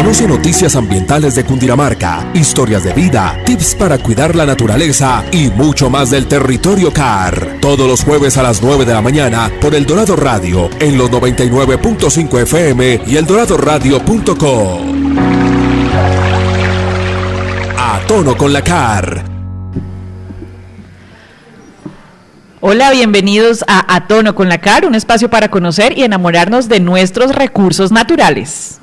Conoce noticias ambientales de Cundinamarca, historias de vida, tips para cuidar la naturaleza y mucho más del territorio CAR. Todos los jueves a las 9 de la mañana por El Dorado Radio en los 99.5 FM y eldoradoradio.co. A tono con la CAR. Hola, bienvenidos a Tono con la CAR, un espacio para conocer y enamorarnos de nuestros recursos naturales.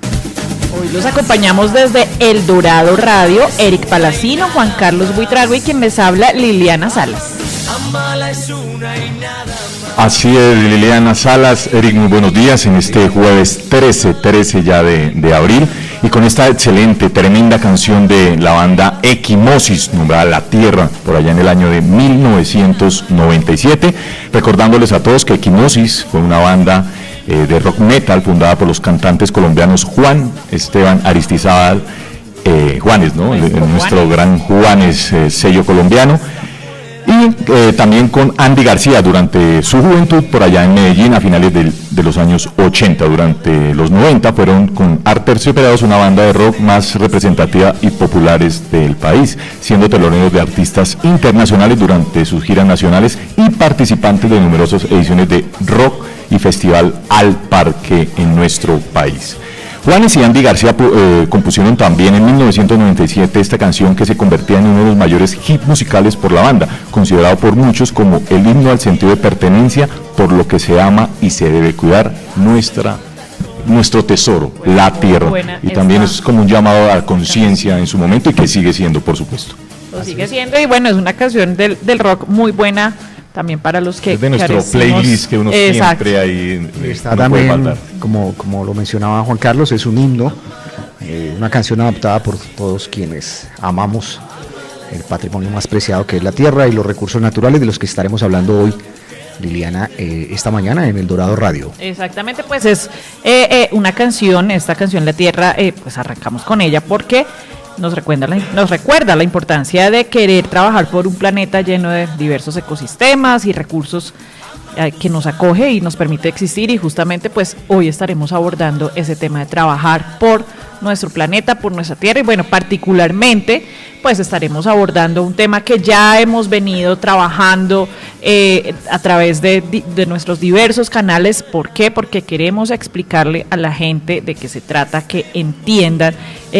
Hoy los acompañamos desde El Dorado Radio, Eric Palacino, Juan Carlos Buitrago y quien les habla, Liliana Salas. Así es, Liliana Salas. Eric, muy buenos días en este jueves 13 ya de abril, y con esta excelente, tremenda canción de la banda Equimosis, nombrada La Tierra, por allá en el año de 1997, recordándoles a todos que Equimosis fue una banda de rock metal fundada por los cantantes colombianos Juan Esteban Aristizábal, Juanes, ¿no? Nuestro gran Juanes, sello colombiano, y también con Andy García durante su juventud por allá en Medellín a finales de los años 80. Durante los 90 fueron con Arterciopelados una banda de rock más representativa y populares del país, siendo teloneros de artistas internacionales durante sus giras nacionales y participantes de numerosas ediciones de Rock y Festival al Parque en nuestro país. Juanes y Andy García compusieron también en 1997 esta canción que se convertía en uno de los mayores hits musicales por la banda, considerado por muchos como el himno al sentido de pertenencia, por lo que se ama y se debe cuidar nuestro tesoro, la tierra. Y también es como un llamado a la conciencia en su momento, y que sigue siendo, por supuesto. Lo sigue siendo, y bueno, es una canción del rock muy buena, también para los que es de nuestro playlist que uno siempre ahí está también, como lo mencionaba Juan Carlos, es un himno, una canción adaptada por todos quienes amamos el patrimonio más preciado que es la tierra y los recursos naturales, de los que estaremos hablando hoy, Liliana, esta mañana en El Dorado Radio. Exactamente, pues es una canción, esta canción La Tierra, pues arrancamos con ella porque nos recuerda la importancia de querer trabajar por un planeta lleno de diversos ecosistemas y recursos que nos acoge y nos permite existir, y justamente pues hoy estaremos abordando ese tema de trabajar por nuestro planeta, por nuestra tierra, y bueno, particularmente pues estaremos abordando un tema que ya hemos venido trabajando a través de nuestros diversos canales. ¿Por qué? Porque queremos explicarle a la gente de qué se trata, que entiendan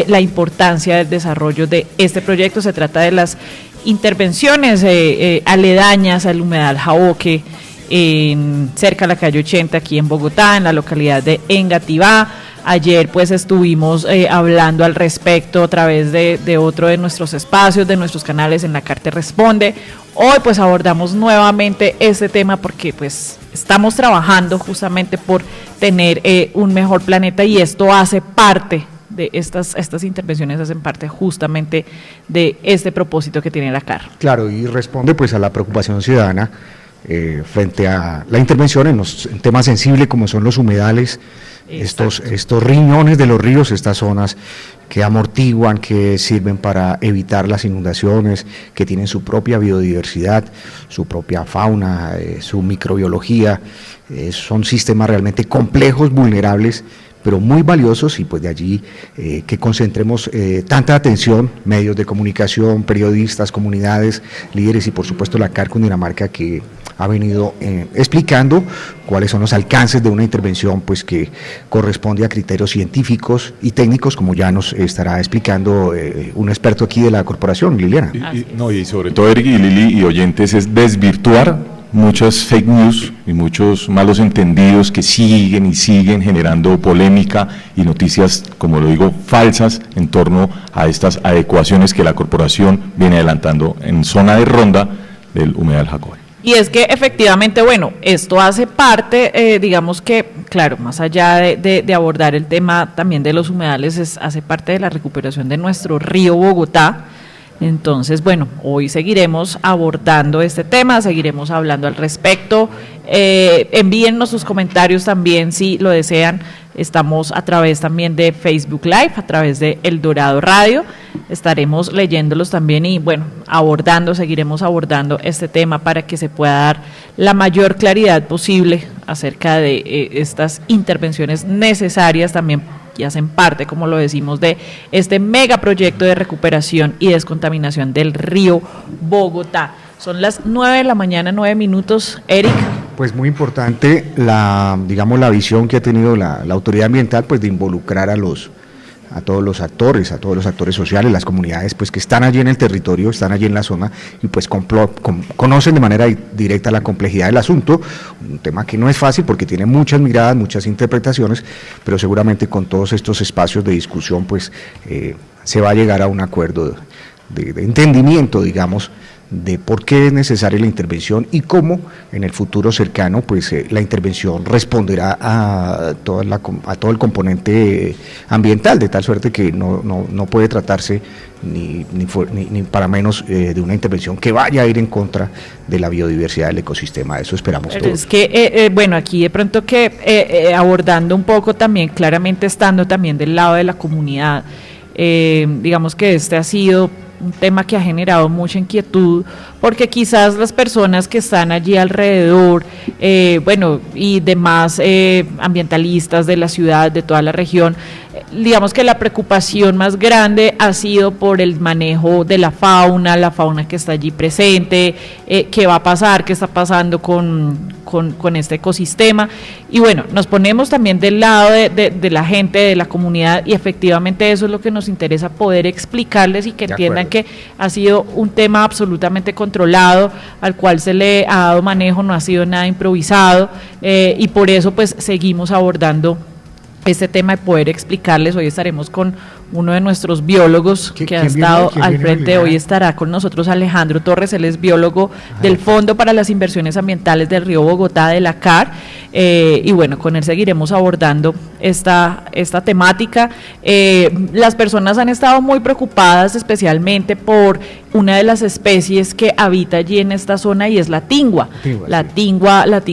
la importancia del desarrollo de este proyecto. Se trata de las intervenciones aledañas al humedal Jaboque, cerca de la calle 80 aquí en Bogotá, en la localidad de Engativá. Ayer pues estuvimos hablando al respecto a través de otro de nuestros espacios, de nuestros canales en La CAR Te Responde. Hoy pues abordamos nuevamente este tema porque pues estamos trabajando justamente por tener un mejor planeta, y esto hace parte de estas intervenciones, hacen parte justamente de este propósito que tiene la CAR. Claro, y responde pues a la preocupación ciudadana frente a la intervención en temas sensibles como son los humedales, estos riñones de los ríos, estas zonas que amortiguan, que sirven para evitar las inundaciones, que tienen su propia biodiversidad, su propia fauna, su microbiología, son sistemas realmente complejos, vulnerables, pero muy valiosos, y pues de allí que concentremos tanta atención, medios de comunicación, periodistas, comunidades, líderes y por supuesto la CAR Cundinamarca, que ha venido explicando cuáles son los alcances de una intervención pues que corresponde a criterios científicos y técnicos, como ya nos estará explicando un experto aquí de la corporación, Liliana. Y sobre todo, Eric y Lili y oyentes, es desvirtuar muchas fake news y muchos malos entendidos que siguen generando polémica y noticias, como lo digo, falsas en torno a estas adecuaciones que la corporación viene adelantando en zona de ronda del humedal Jaboque. Y es que efectivamente, bueno, esto hace parte, digamos que, claro, más allá de abordar el tema también de los humedales, hace parte de la recuperación de nuestro río Bogotá. Entonces, bueno, hoy seguiremos abordando este tema, seguiremos hablando al respecto. Envíennos sus comentarios también si lo desean. Estamos a través también de Facebook Live, a través de El Dorado Radio. Estaremos leyéndolos también y, bueno, seguiremos abordando este tema para que se pueda dar la mayor claridad posible acerca de estas intervenciones necesarias también y hacen parte, como lo decimos, de este megaproyecto de recuperación y descontaminación del río Bogotá. Son las 9 de la mañana, 9 minutos. Eric. Pues muy importante la visión que ha tenido la autoridad ambiental, pues de involucrar a todos los actores sociales, las comunidades pues que están allí en el territorio, están allí en la zona y pues conocen de manera directa la complejidad del asunto, un tema que no es fácil porque tiene muchas miradas, muchas interpretaciones, pero seguramente con todos estos espacios de discusión pues se va a llegar a un acuerdo de entendimiento, digamos, de por qué es necesaria la intervención y cómo en el futuro cercano pues la intervención responderá a todo el componente ambiental, de tal suerte que no puede tratarse ni para menos de una intervención que vaya a ir en contra de la biodiversidad del ecosistema. Eso esperamos todos. Es que, bueno, aquí de pronto que abordando un poco también, claramente estando también del lado de la comunidad, digamos que este ha sido un tema que ha generado mucha inquietud, porque quizás las personas que están allí alrededor, y demás ambientalistas de la ciudad, de toda la región, digamos que la preocupación más grande ha sido por el manejo de la fauna que está allí presente, qué va a pasar, qué está pasando con este ecosistema, y bueno, nos ponemos también del lado de la gente, de la comunidad, y efectivamente eso es lo que nos interesa, poder explicarles y que entiendan que ha sido un tema absolutamente controlado, al cual se le ha dado manejo, no ha sido nada improvisado, y por eso pues seguimos abordando este tema de poder explicarles. Hoy estaremos con uno de nuestros biólogos que ha estado al frente. Hoy estará con nosotros Alejandro Torres, él es biólogo del Fondo para las Inversiones Ambientales del Río Bogotá, de la CAR, y bueno, con él seguiremos abordando esta temática. Las personas han estado muy preocupadas especialmente por una de las especies que habita allí en esta zona, y es la tingua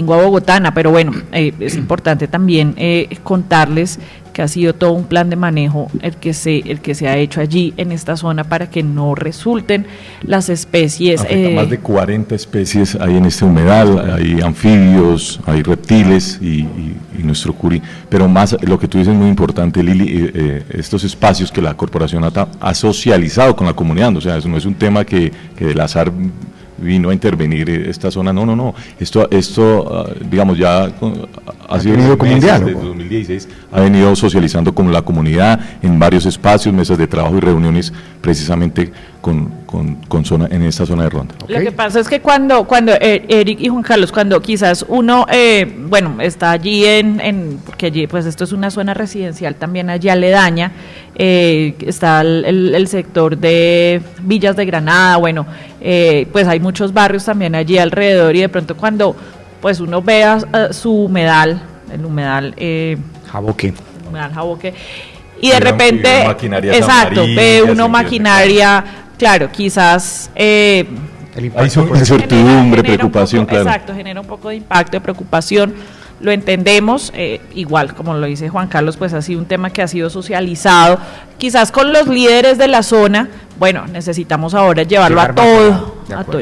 bogotana, pero bueno, es importante también contarles que ha sido todo un plan de manejo el que se ha hecho allí en esta zona para que no resulten las especies. Más de 40 especies hay en este humedal, hay anfibios, hay reptiles y nuestro curí, pero más lo que tú dices es muy importante, Lili, estos espacios que la corporación ha socializado con la comunidad, o sea, eso no es un tema que del azar vino a intervenir esta zona, no, esto digamos ya ha sido desde 2016, ha venido socializando con la comunidad en varios espacios, mesas de trabajo y reuniones precisamente con zona en esta zona de Ronda. Lo que pasa es que cuando Eric y Juan Carlos, cuando quizás uno está allí porque allí pues esto es una zona residencial también allí aledaña, está el sector de Villas de Granada, pues hay muchos barrios también allí alrededor, y de pronto cuando pues uno vea su humedal, el humedal Jaboque, y de repente ve uno maquinaria, claro, quizás hay incertidumbre, preocupación, claro. Exacto, genera un poco de impacto, de preocupación. Lo entendemos, igual como lo dice Juan Carlos, pues ha sido un tema que ha sido socializado, quizás con los líderes de la zona. Bueno, necesitamos ahora llevarlo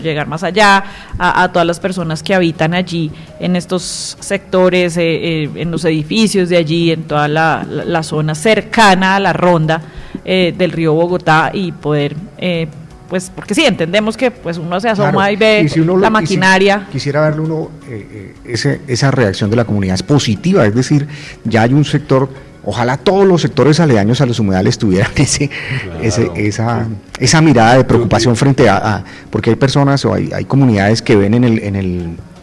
llegar más allá, a todas las personas que habitan allí, en estos sectores, en los edificios de allí, en toda la zona cercana a la ronda del río Bogotá, y poder pues porque sí, entendemos que pues uno se asoma y ve la maquinaria. Quisiera verlo uno, esa reacción de la comunidad es positiva, es decir, ya hay un sector, ojalá todos los sectores aledaños a los humedales tuvieran esa mirada de preocupación frente a porque hay personas o hay comunidades que ven en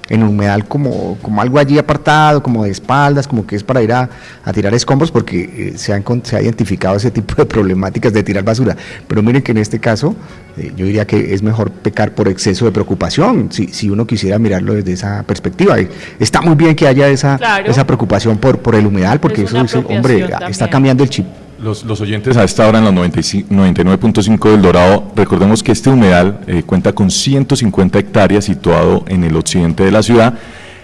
el humedal como algo allí apartado, como de espaldas, como que es para ir a tirar escombros, porque se ha identificado ese tipo de problemáticas de tirar basura. Pero miren que en este caso, yo diría que es mejor pecar por exceso de preocupación, si uno quisiera mirarlo desde esa perspectiva. Está muy bien que haya esa preocupación por el humedal, porque eso dice, hombre, está cambiando el chip. Los oyentes a esta hora en los 99.5 del Dorado, recordemos que este humedal cuenta con 150 hectáreas situado en el occidente de la ciudad,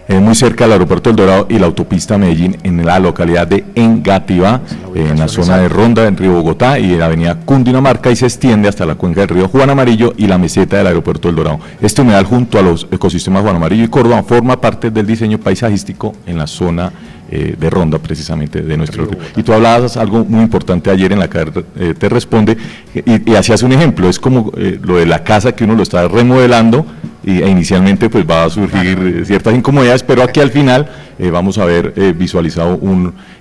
muy cerca del aeropuerto del Dorado y la autopista Medellín, en la localidad de Engativá, en la zona de Ronda del río Bogotá y de la avenida Cundinamarca, y se extiende hasta la cuenca del río Juan Amarillo y la meseta del aeropuerto del Dorado. Este humedal, junto a los ecosistemas Juan Amarillo y Córdoba, forma parte del diseño paisajístico en la zona de ronda precisamente de nuestro río. Y tú hablabas algo muy importante ayer en la CAR, te responde, y hacías un ejemplo, es como lo de la casa que uno lo está remodelando, e inicialmente pues va a surgir ciertas incomodidades, pero aquí al final vamos a ver visualizado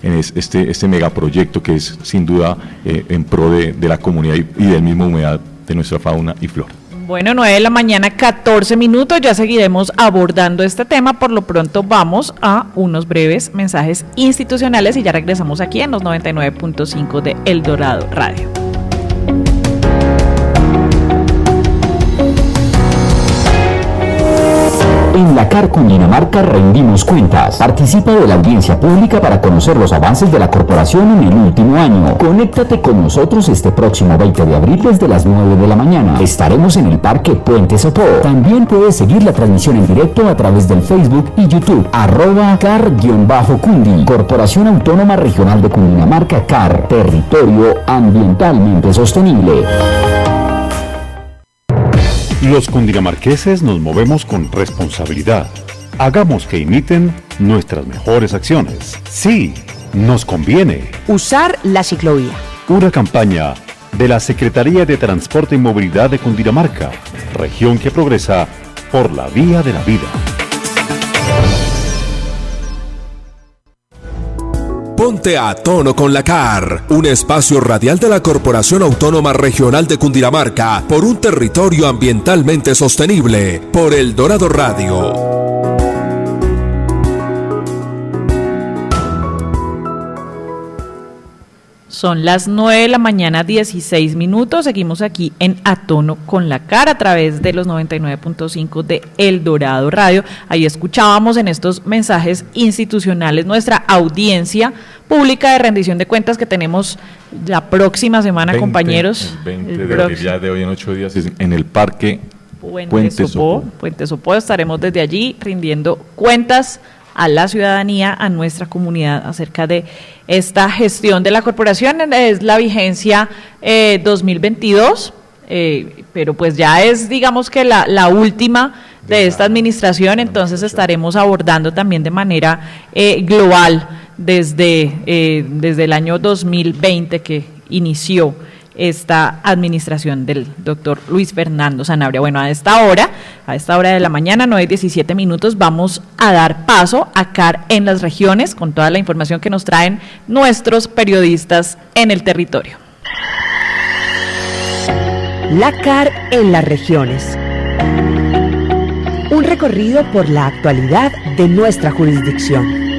este megaproyecto que es sin duda en pro de la comunidad y del mismo humedad de nuestra fauna y flora. Bueno, 9 de la mañana, 14 minutos, ya seguiremos abordando este tema. Por lo pronto vamos a unos breves mensajes institucionales y ya regresamos aquí en los 99.5 de El Dorado Radio. En la CAR Cundinamarca rendimos cuentas. Participa de la audiencia pública para conocer los avances de la corporación en el último año. Conéctate con nosotros este próximo 20 de abril desde las 9 de la mañana. Estaremos en el Parque Puente Sopó. También puedes seguir la transmisión en directo a través del Facebook y YouTube. @CAR-Cundi. Corporación Autónoma Regional de Cundinamarca, CAR. Territorio ambientalmente sostenible. Los cundinamarqueses nos movemos con responsabilidad. Hagamos que imiten nuestras mejores acciones. Sí, nos conviene. Usar la ciclovía. Una campaña de la Secretaría de Transporte y Movilidad de Cundinamarca, región que progresa por la vía de la vida. Ponte a tono con la CAR, un espacio radial de la Corporación Autónoma Regional de Cundinamarca por un territorio ambientalmente sostenible, por El Dorado Radio. Son las 9 de la mañana, 16 minutos. Seguimos aquí en A Tono con la CAR a través de los 99.5 de El Dorado Radio. Ahí escuchábamos en estos mensajes institucionales nuestra audiencia pública de rendición de cuentas que tenemos la próxima semana, compañeros. El 20 de abril, ya de hoy en 8 días, en el Parque Puente Sopó. Puente Sopó, estaremos desde allí rindiendo cuentas a la ciudadanía, a nuestra comunidad acerca de esta gestión de la corporación. Es la vigencia 2022, pero pues ya es, digamos que la última de esta administración, entonces estaremos abordando también de manera global desde el año 2020 que inició esta administración del doctor Luis Fernando Sanabria. Bueno, a esta hora de la mañana, 9:17 minutos, vamos a dar paso a CAR en las regiones con toda la información que nos traen nuestros periodistas en el territorio. La CAR en las regiones. Un recorrido por la actualidad de nuestra jurisdicción.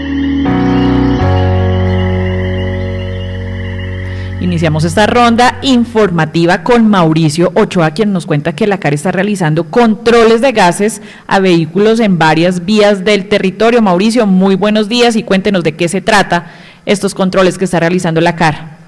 Iniciamos esta ronda informativa con Mauricio Ochoa, quien nos cuenta que la CAR está realizando controles de gases a vehículos en varias vías del territorio. Mauricio, muy buenos días y cuéntenos de qué se trata estos controles que está realizando la CAR.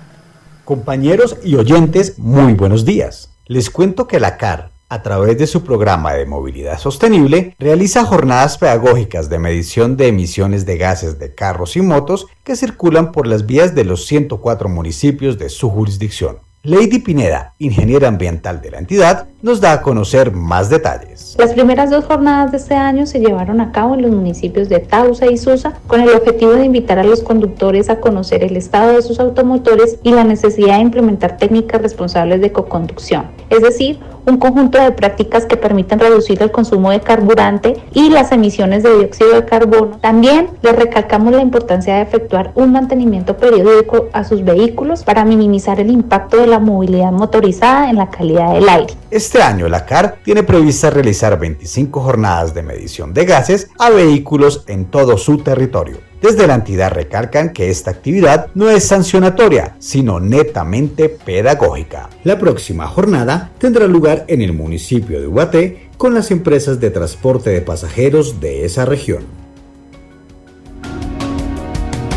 Compañeros y oyentes, muy buenos días. Les cuento que la CAR, a través de su programa de movilidad sostenible, realiza jornadas pedagógicas de medición de emisiones de gases de carros y motos que circulan por las vías de los 104 municipios de su jurisdicción. Lady Pineda, ingeniera ambiental de la entidad, nos da a conocer más detalles. Las primeras 2 jornadas de este año se llevaron a cabo en los municipios de Tausa y Susa con el objetivo de invitar a los conductores a conocer el estado de sus automotores y la necesidad de implementar técnicas responsables de coconducción, es decir, un conjunto de prácticas que permitan reducir el consumo de carburante y las emisiones de dióxido de carbono. También les recalcamos la importancia de efectuar un mantenimiento periódico a sus vehículos para minimizar el impacto de la movilidad motorizada en la calidad del aire. Este año la CAR tiene prevista realizar 25 jornadas de medición de gases a vehículos en todo su territorio. Desde la entidad recalcan que esta actividad no es sancionatoria, sino netamente pedagógica. La próxima jornada tendrá lugar en el municipio de Ubaté con las empresas de transporte de pasajeros de esa región.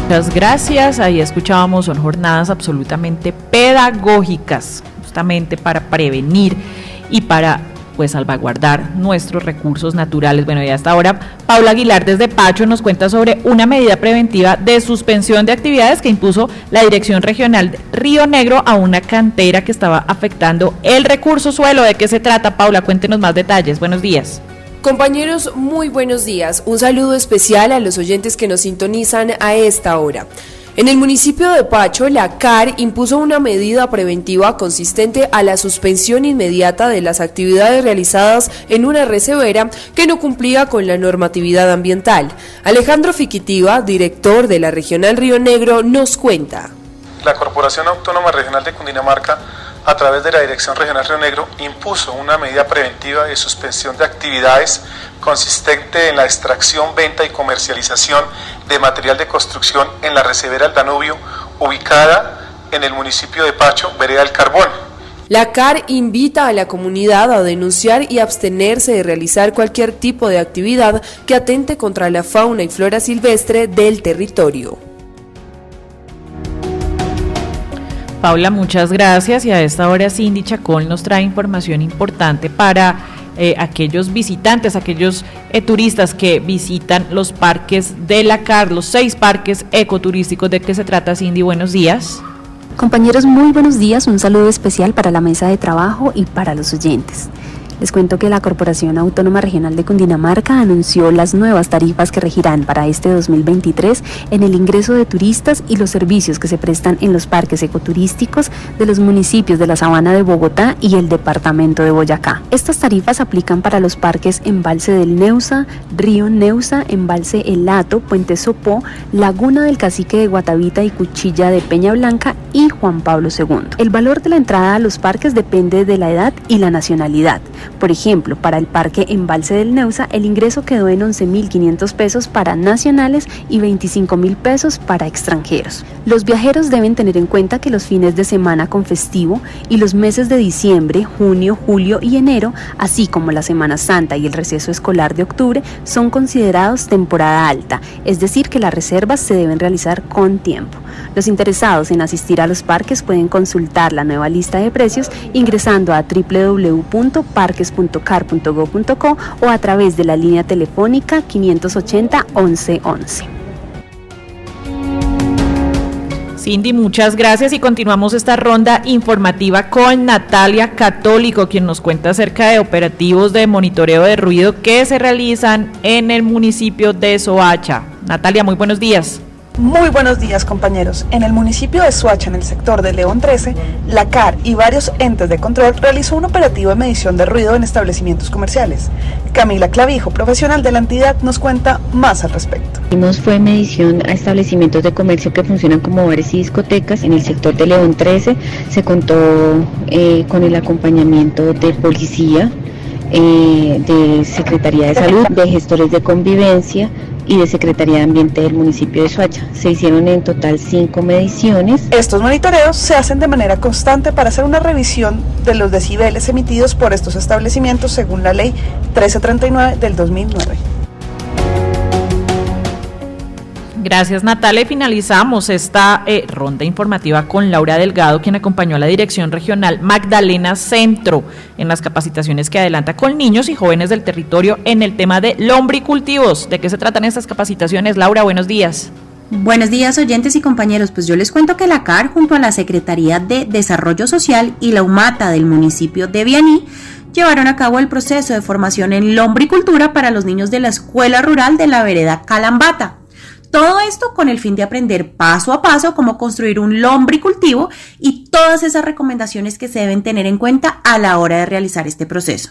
Muchas gracias, ahí escuchábamos, son jornadas absolutamente pedagógicas, justamente para prevenir y para salvaguardar nuestros recursos naturales. Bueno, y hasta ahora Paula Aguilar desde Pacho nos cuenta sobre una medida preventiva de suspensión de actividades que impuso la Dirección Regional de Río Negro a una cantera que estaba afectando el recurso suelo. ¿De qué se trata, Paula? Cuéntenos más detalles. Buenos días. Compañeros, muy buenos días. Un saludo especial a los oyentes que nos sintonizan a esta hora. En el municipio de Pacho, la CAR impuso una medida preventiva consistente a la suspensión inmediata de las actividades realizadas en una recebera que no cumplía con la normatividad ambiental. Alejandro Fiquitiva, director de la Regional Río Negro, nos cuenta. La Corporación Autónoma Regional de Cundinamarca, a través de la Dirección Regional Río Negro, impuso una medida preventiva de suspensión de actividades consistente en la extracción, venta y comercialización de material de construcción en la recebera del Danubio, ubicada en el municipio de Pacho, vereda del Carbón. La CAR invita a la comunidad a denunciar y abstenerse de realizar cualquier tipo de actividad que atente contra la fauna y flora silvestre del territorio. Paula, muchas gracias, y a esta hora Cindy Chacón nos trae información importante para aquellos visitantes, aquellos turistas que visitan los parques de la CAR, los 6 parques ecoturísticos. ¿De qué se trata, Cindy? Buenos días. Compañeros, muy buenos días, un saludo especial para la mesa de trabajo y para los oyentes. Les cuento que la Corporación Autónoma Regional de Cundinamarca anunció las nuevas tarifas que regirán para este 2023 en el ingreso de turistas y los servicios que se prestan en los parques ecoturísticos de los municipios de la Sabana de Bogotá y el departamento de Boyacá. Estas tarifas aplican para los parques Embalse del Neusa, Río Neusa, Embalse El Hato, Puente Sopó, Laguna del Cacique de Guatavita y Cuchilla de Peña Blanca y Juan Pablo II. El valor de la entrada a los parques depende de la edad y la nacionalidad. Por ejemplo, para el Parque Embalse del Neusa, el ingreso quedó en 11.500 pesos para nacionales y 25.000 pesos para extranjeros. Los viajeros deben tener en cuenta que los fines de semana con festivo y los meses de diciembre, junio, julio y enero, así como la Semana Santa y el receso escolar de octubre, son considerados temporada alta, es decir, que las reservas se deben realizar con tiempo. Los interesados en asistir a los parques pueden consultar la nueva lista de precios ingresando a www.parques.car.gov.co o a través de la línea telefónica 580 1111. Cindy, muchas gracias, y continuamos esta ronda informativa con Natalia Católico, quien nos cuenta acerca de operativos de monitoreo de ruido que se realizan en el municipio de Soacha. Natalia, muy buenos días. Muy buenos días, compañeros. En el municipio de Soacha, en el sector de León 13, la CAR y varios entes de control realizó un operativo de medición de ruido en establecimientos comerciales. Camila Clavijo, profesional de la entidad, nos cuenta más al respecto. Fue medición a establecimientos de comercio que funcionan como bares y discotecas. En el sector de León 13 se contó con el acompañamiento de policía, de Secretaría de Salud, de gestores de convivencia y de Secretaría de Ambiente del municipio de Soacha. Se hicieron en total 5 mediciones. Estos monitoreos se hacen de manera constante para hacer una revisión de los decibeles emitidos por estos establecimientos según la ley 1339 del 2009. Gracias, Natalia. Finalizamos esta ronda informativa con Laura Delgado, quien acompañó a la Dirección Regional Magdalena Centro en las capacitaciones que adelanta con niños y jóvenes del territorio en el tema de lombricultivos. ¿De qué se tratan estas capacitaciones? Laura, buenos días. Buenos días, oyentes y compañeros. Pues yo les cuento que la CAR, junto a la Secretaría de Desarrollo Social y la UMATA del municipio de Vianí, llevaron a cabo el proceso de formación en lombricultura para los niños de la Escuela Rural de la Vereda Calambata. Todo esto con el fin de aprender paso a paso cómo construir un lombricultivo y todas esas recomendaciones que se deben tener en cuenta a la hora de realizar este proceso.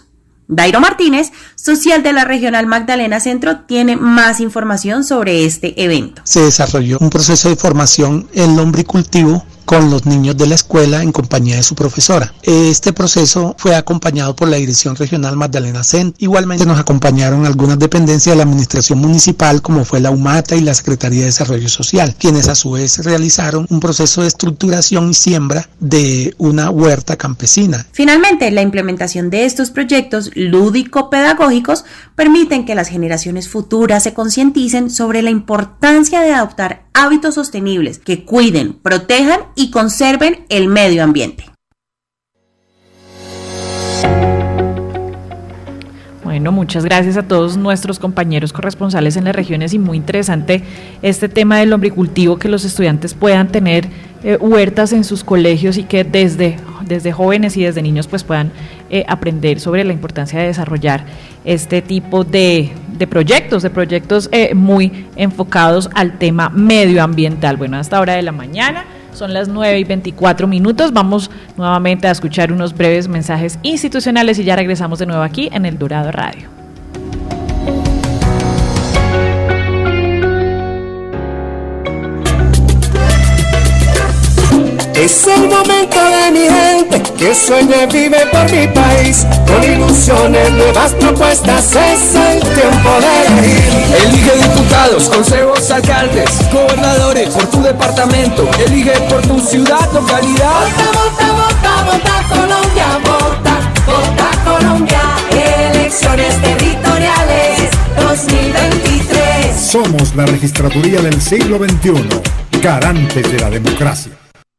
Dairo Martínez, social de la Regional Magdalena Centro, tiene más información sobre este evento. Se desarrolló un proceso de formación en lombricultivo con los niños de la escuela en compañía de su profesora. Este proceso fue acompañado por la Dirección Regional Magdalena Centro. Igualmente nos acompañaron algunas dependencias de la Administración Municipal, como fue la UMATA y la Secretaría de Desarrollo Social, quienes a su vez realizaron un proceso de estructuración y siembra de una huerta campesina. Finalmente, la implementación de estos proyectos lúdico-pedagógicos permiten que las generaciones futuras se concienticen sobre la importancia de adoptar hábitos sostenibles que cuiden, protejan y conserven el medio ambiente. Bueno, muchas gracias a todos nuestros compañeros corresponsales en las regiones, y muy interesante este tema del lombricultivo, que los estudiantes puedan tener huertas en sus colegios y que desde jóvenes y desde niños pues puedan aprender sobre la importancia de desarrollar este tipo de proyectos muy enfocados al tema medioambiental. Bueno, hasta hora de la mañana, son las 9:24. Vamos nuevamente a escuchar unos breves mensajes institucionales y ya regresamos de nuevo aquí en El Dorado Radio. Es el momento de mi gente que sueña y vive por mi país. Con ilusiones, nuevas propuestas, es el tiempo de elegir. Elige diputados, consejos, alcaldes, gobernadores por tu departamento. Elige por tu ciudad, localidad. Vota, vota, vota, vota Colombia, vota, vota Colombia. Elecciones territoriales 2023. Somos la registraduría del siglo XXI, garantes de la democracia.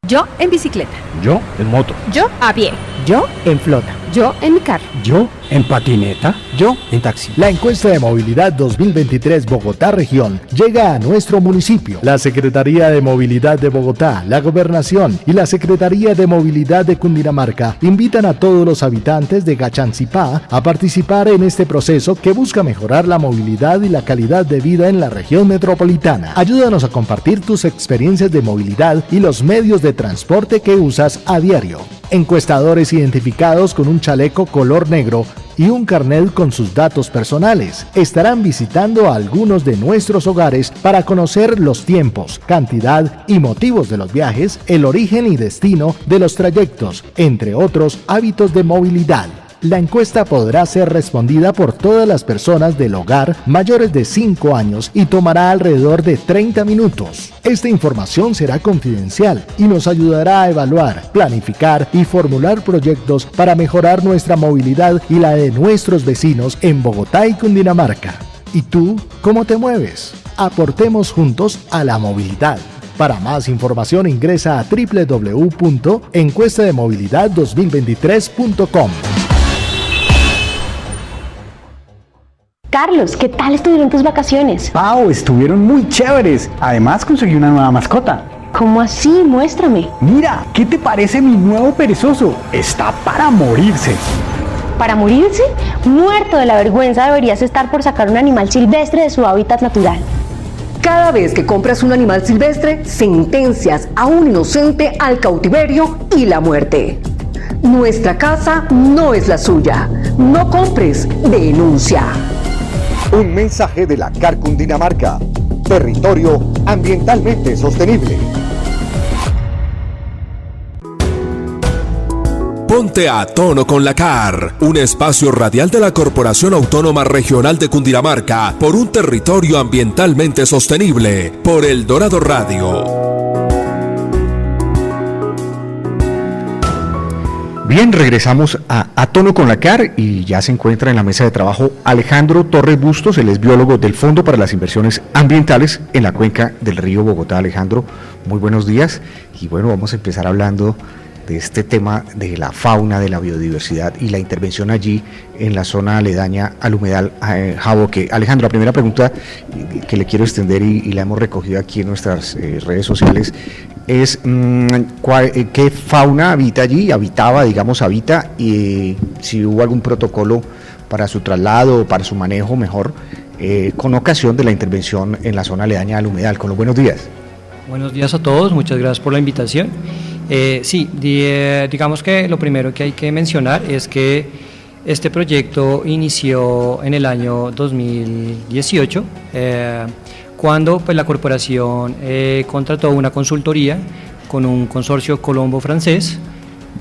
Yo en bicicleta. Yo en moto. Yo a pie. Yo en flota. Yo en mi carro. Yo en patineta. Yo en taxi. La encuesta de movilidad 2023 Bogotá Región llega a nuestro municipio. La Secretaría de Movilidad de Bogotá, la Gobernación y la Secretaría de Movilidad de Cundinamarca invitan a todos los habitantes de Gachancipá a participar en este proceso que busca mejorar la movilidad y la calidad de vida en la región metropolitana. Ayúdanos a compartir tus experiencias de movilidad y los medios de transporte que usas a diario. Encuestadores identificados con un chaleco color negro y un carnet con sus datos personales estarán visitando a algunos de nuestros hogares para conocer los tiempos, cantidad y motivos de los viajes, el origen y destino de los trayectos, entre otros hábitos de movilidad. La encuesta podrá ser respondida por todas las personas del hogar mayores de 5 años y tomará alrededor de 30 minutos. Esta información será confidencial y nos ayudará a evaluar, planificar y formular proyectos para mejorar nuestra movilidad y la de nuestros vecinos en Bogotá y Cundinamarca. ¿Y tú, cómo te mueves? Aportemos juntos a la movilidad. Para más información ingresa a www.encuestademovilidad2023.com. Carlos, ¿qué tal estuvieron tus vacaciones? Pau, estuvieron muy chéveres. Además conseguí una nueva mascota. ¿Cómo así? Muéstrame. Mira, ¿qué te parece mi nuevo perezoso? Está para morirse. ¿Para morirse? Muerto de la vergüenza deberías estar por sacar un animal silvestre de su hábitat natural. Cada vez que compras un animal silvestre, sentencias a un inocente al cautiverio y la muerte. Nuestra casa no es la suya. No compres, denuncia. Un mensaje de la CAR Cundinamarca, territorio ambientalmente sostenible. Ponte a tono con la CAR, un espacio radial de la Corporación Autónoma Regional de Cundinamarca por un territorio ambientalmente sostenible, por El Dorado Radio. Bien, regresamos a tono con la CAR y ya se encuentra en la mesa de trabajo Alejandro Torres Bustos, él es biólogo del Fondo para las Inversiones Ambientales en la cuenca del río Bogotá. Alejandro, muy buenos días y bueno, vamos a empezar hablando de este tema de la fauna, de la biodiversidad y la intervención allí en la zona aledaña al humedal Jaboque. Alejandro, la primera pregunta que le quiero extender y la hemos recogido aquí en nuestras redes sociales es ¿qué fauna habita allí? Habita, y si hubo algún protocolo para su traslado o para su manejo mejor con ocasión de la intervención en la zona aledaña al humedal. Con los buenos días. Buenos días a todos, muchas gracias por la invitación. Digamos que lo primero que hay que mencionar es que este proyecto inició en el año 2018, cuando pues, la corporación contrató una consultoría con un consorcio colombo-francés,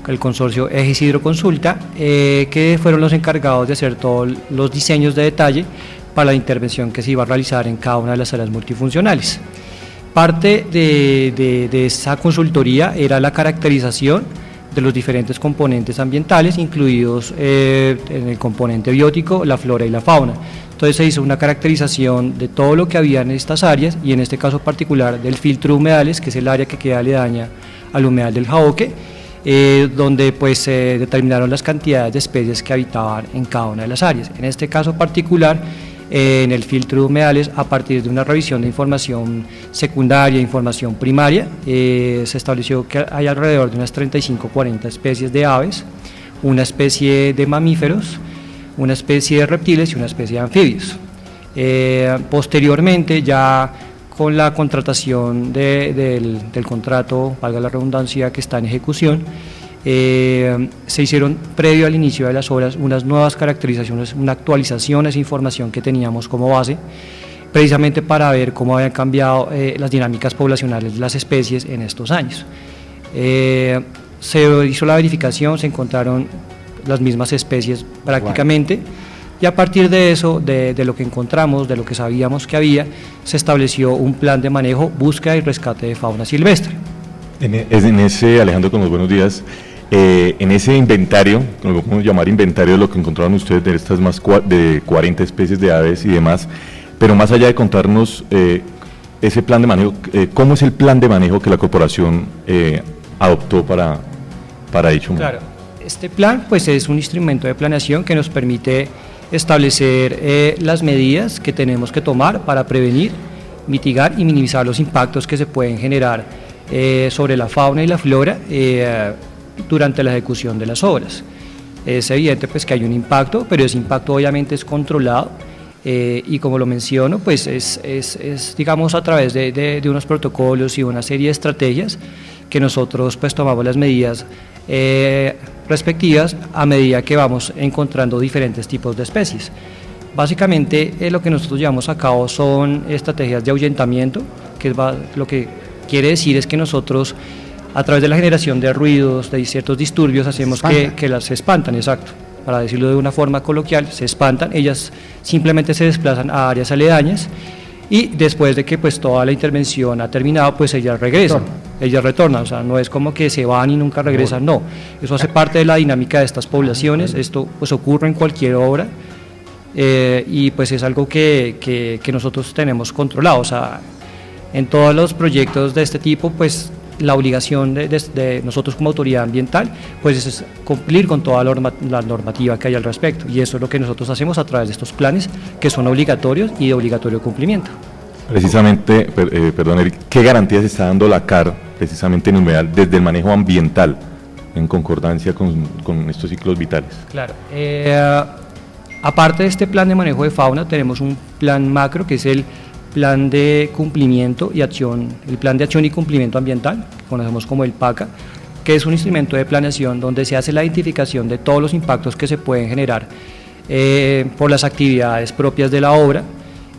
el consorcio Ejes Hidroconsulta, que fueron los encargados de hacer todos los diseños de detalle para la intervención que se iba a realizar en cada una de las áreas multifuncionales. Parte de esa consultoría era la caracterización de los diferentes componentes ambientales, incluidos en el componente biótico, la flora y la fauna. Entonces se hizo una caracterización de todo lo que había en estas áreas y en este caso particular del filtro de humedales, que es el área que queda aledaña al humedal del Jaboque, donde pues se determinaron las cantidades de especies que habitaban en cada una de las áreas. En este caso particular en el filtro de humedales a partir de una revisión de información secundaria, información primaria. Se estableció que hay alrededor de unas 35-40 especies de aves, una especie de mamíferos, una especie de reptiles y una especie de anfibios. Posteriormente, ya con la contratación del contrato, valga la redundancia, que está en ejecución, se hicieron previo al inicio de las obras unas nuevas caracterizaciones, una actualización de esa información que teníamos como base, precisamente para ver cómo habían cambiado las dinámicas poblacionales de las especies en estos años. Se hizo la verificación, se encontraron las mismas especies prácticamente, y a partir de eso, de lo que encontramos, de lo que sabíamos que había, se estableció un plan de manejo, búsqueda y rescate de fauna silvestre. En ese, Alejandro, con los buenos días, en ese inventario, lo podemos llamar inventario de lo que encontraron ustedes de estas más de 40 especies de aves y demás, pero más allá de contarnos ese plan de manejo, ¿cómo es el plan de manejo que la corporación adoptó para dicho momento? Claro, este plan pues es un instrumento de planeación que nos permite establecer las medidas que tenemos que tomar para prevenir, mitigar y minimizar los impactos que se pueden generar sobre la fauna y la flora durante la ejecución de las obras. Es evidente pues que hay un impacto, pero ese impacto obviamente es controlado y como lo menciono, pues es digamos a través de unos protocolos y una serie de estrategias que nosotros pues tomamos las medidas respectivas a medida que vamos encontrando diferentes tipos de especies. Básicamente lo que nosotros llevamos a cabo son estrategias de ahuyentamiento, que lo que quiere decir es que nosotros a través de la generación de ruidos, de ciertos disturbios, hacemos que las espantan, exacto, para decirlo de una forma coloquial, se espantan, ellas simplemente se desplazan a áreas aledañas y después de que pues toda la intervención ha terminado, pues ellas regresan, ellas retornan, o sea, no es como que se van y nunca regresan, no, eso hace parte de la dinámica de estas poblaciones, esto pues ocurre en cualquier obra y pues es algo que nosotros tenemos controlado, o sea, en todos los proyectos de este tipo, pues la obligación de nosotros como autoridad ambiental pues es cumplir con toda la normativa que hay al respecto, y eso es lo que nosotros hacemos a través de estos planes que son obligatorios y de obligatorio cumplimiento. Precisamente, perdón Eric, ¿qué garantías está dando la CAR precisamente en humedal desde el manejo ambiental en concordancia con estos ciclos vitales? Claro, aparte de este plan de manejo de fauna tenemos un plan macro que es el plan de cumplimiento y acción, el plan de acción y cumplimiento ambiental, que conocemos como el PACA, que es un instrumento de planeación donde se hace la identificación de todos los impactos que se pueden generar por las actividades propias de la obra.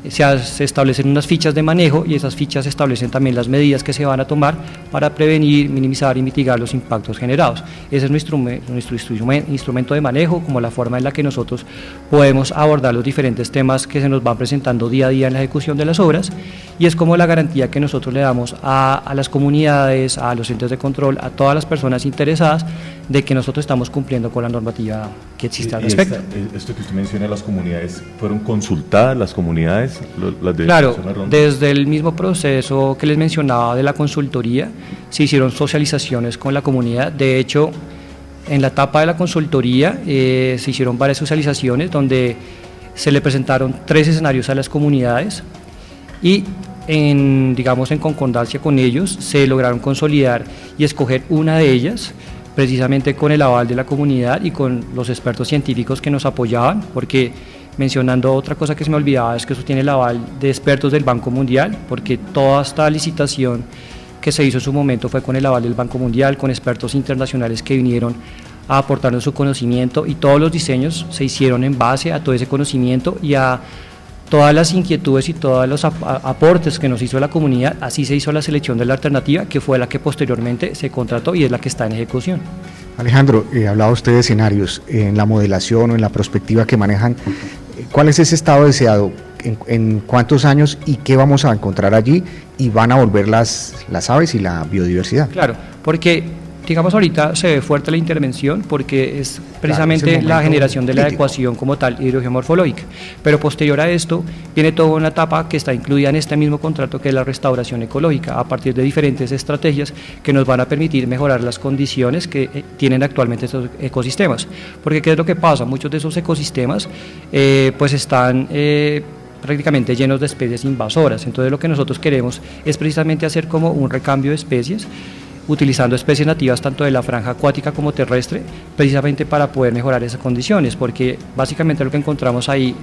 Se establecen unas fichas de manejo y esas fichas establecen también las medidas que se van a tomar para prevenir, minimizar y mitigar los impactos generados. Ese es nuestro instrumento de manejo, como la forma en la que nosotros podemos abordar los diferentes temas que se nos van presentando día a día en la ejecución de las obras, y es como la garantía que nosotros le damos a las comunidades, a los entes de control, a todas las personas interesadas de que nosotros estamos cumpliendo con la normativa que existe al respecto. Esto que usted menciona, las comunidades, ¿fueron consultadas las comunidades? Claro, desde el mismo proceso que les mencionaba de la consultoría, se hicieron socializaciones con la comunidad. De hecho, en la etapa de la consultoría se hicieron varias socializaciones donde se le presentaron 3 escenarios a las comunidades y en concordancia con ellos se lograron consolidar y escoger una de ellas, precisamente con el aval de la comunidad y con los expertos científicos que nos apoyaban, porque mencionando otra cosa que se me olvidaba es que eso tiene el aval de expertos del Banco Mundial, porque toda esta licitación que se hizo en su momento fue con el aval del Banco Mundial, con expertos internacionales que vinieron a aportarnos su conocimiento, y todos los diseños se hicieron en base a todo ese conocimiento y a todas las inquietudes y todos los aportes que nos hizo la comunidad. Así se hizo la selección de la alternativa, que fue la que posteriormente se contrató y es la que está en ejecución. Alejandro, hablaba usted de escenarios en la modelación o en la perspectiva que manejan. ¿Cuál es ese estado deseado? ¿En cuántos años y qué vamos a encontrar allí? ¿Y van a volver las aves y la biodiversidad? Claro, porque digamos ahorita se ve fuerte la intervención porque es precisamente la generación de la adecuación como tal hidrogeomorfológica, pero posterior a esto viene toda una etapa que está incluida en este mismo contrato, que es la restauración ecológica, a partir de diferentes estrategias que nos van a permitir mejorar las condiciones que tienen actualmente estos ecosistemas, porque ¿qué es lo que pasa? Muchos de esos ecosistemas pues están prácticamente llenos de especies invasoras. Entonces lo que nosotros queremos es precisamente hacer como un recambio de especies, utilizando especies nativas tanto de la franja acuática como terrestre, precisamente para poder mejorar esas condiciones, porque básicamente lo que encontramos ahí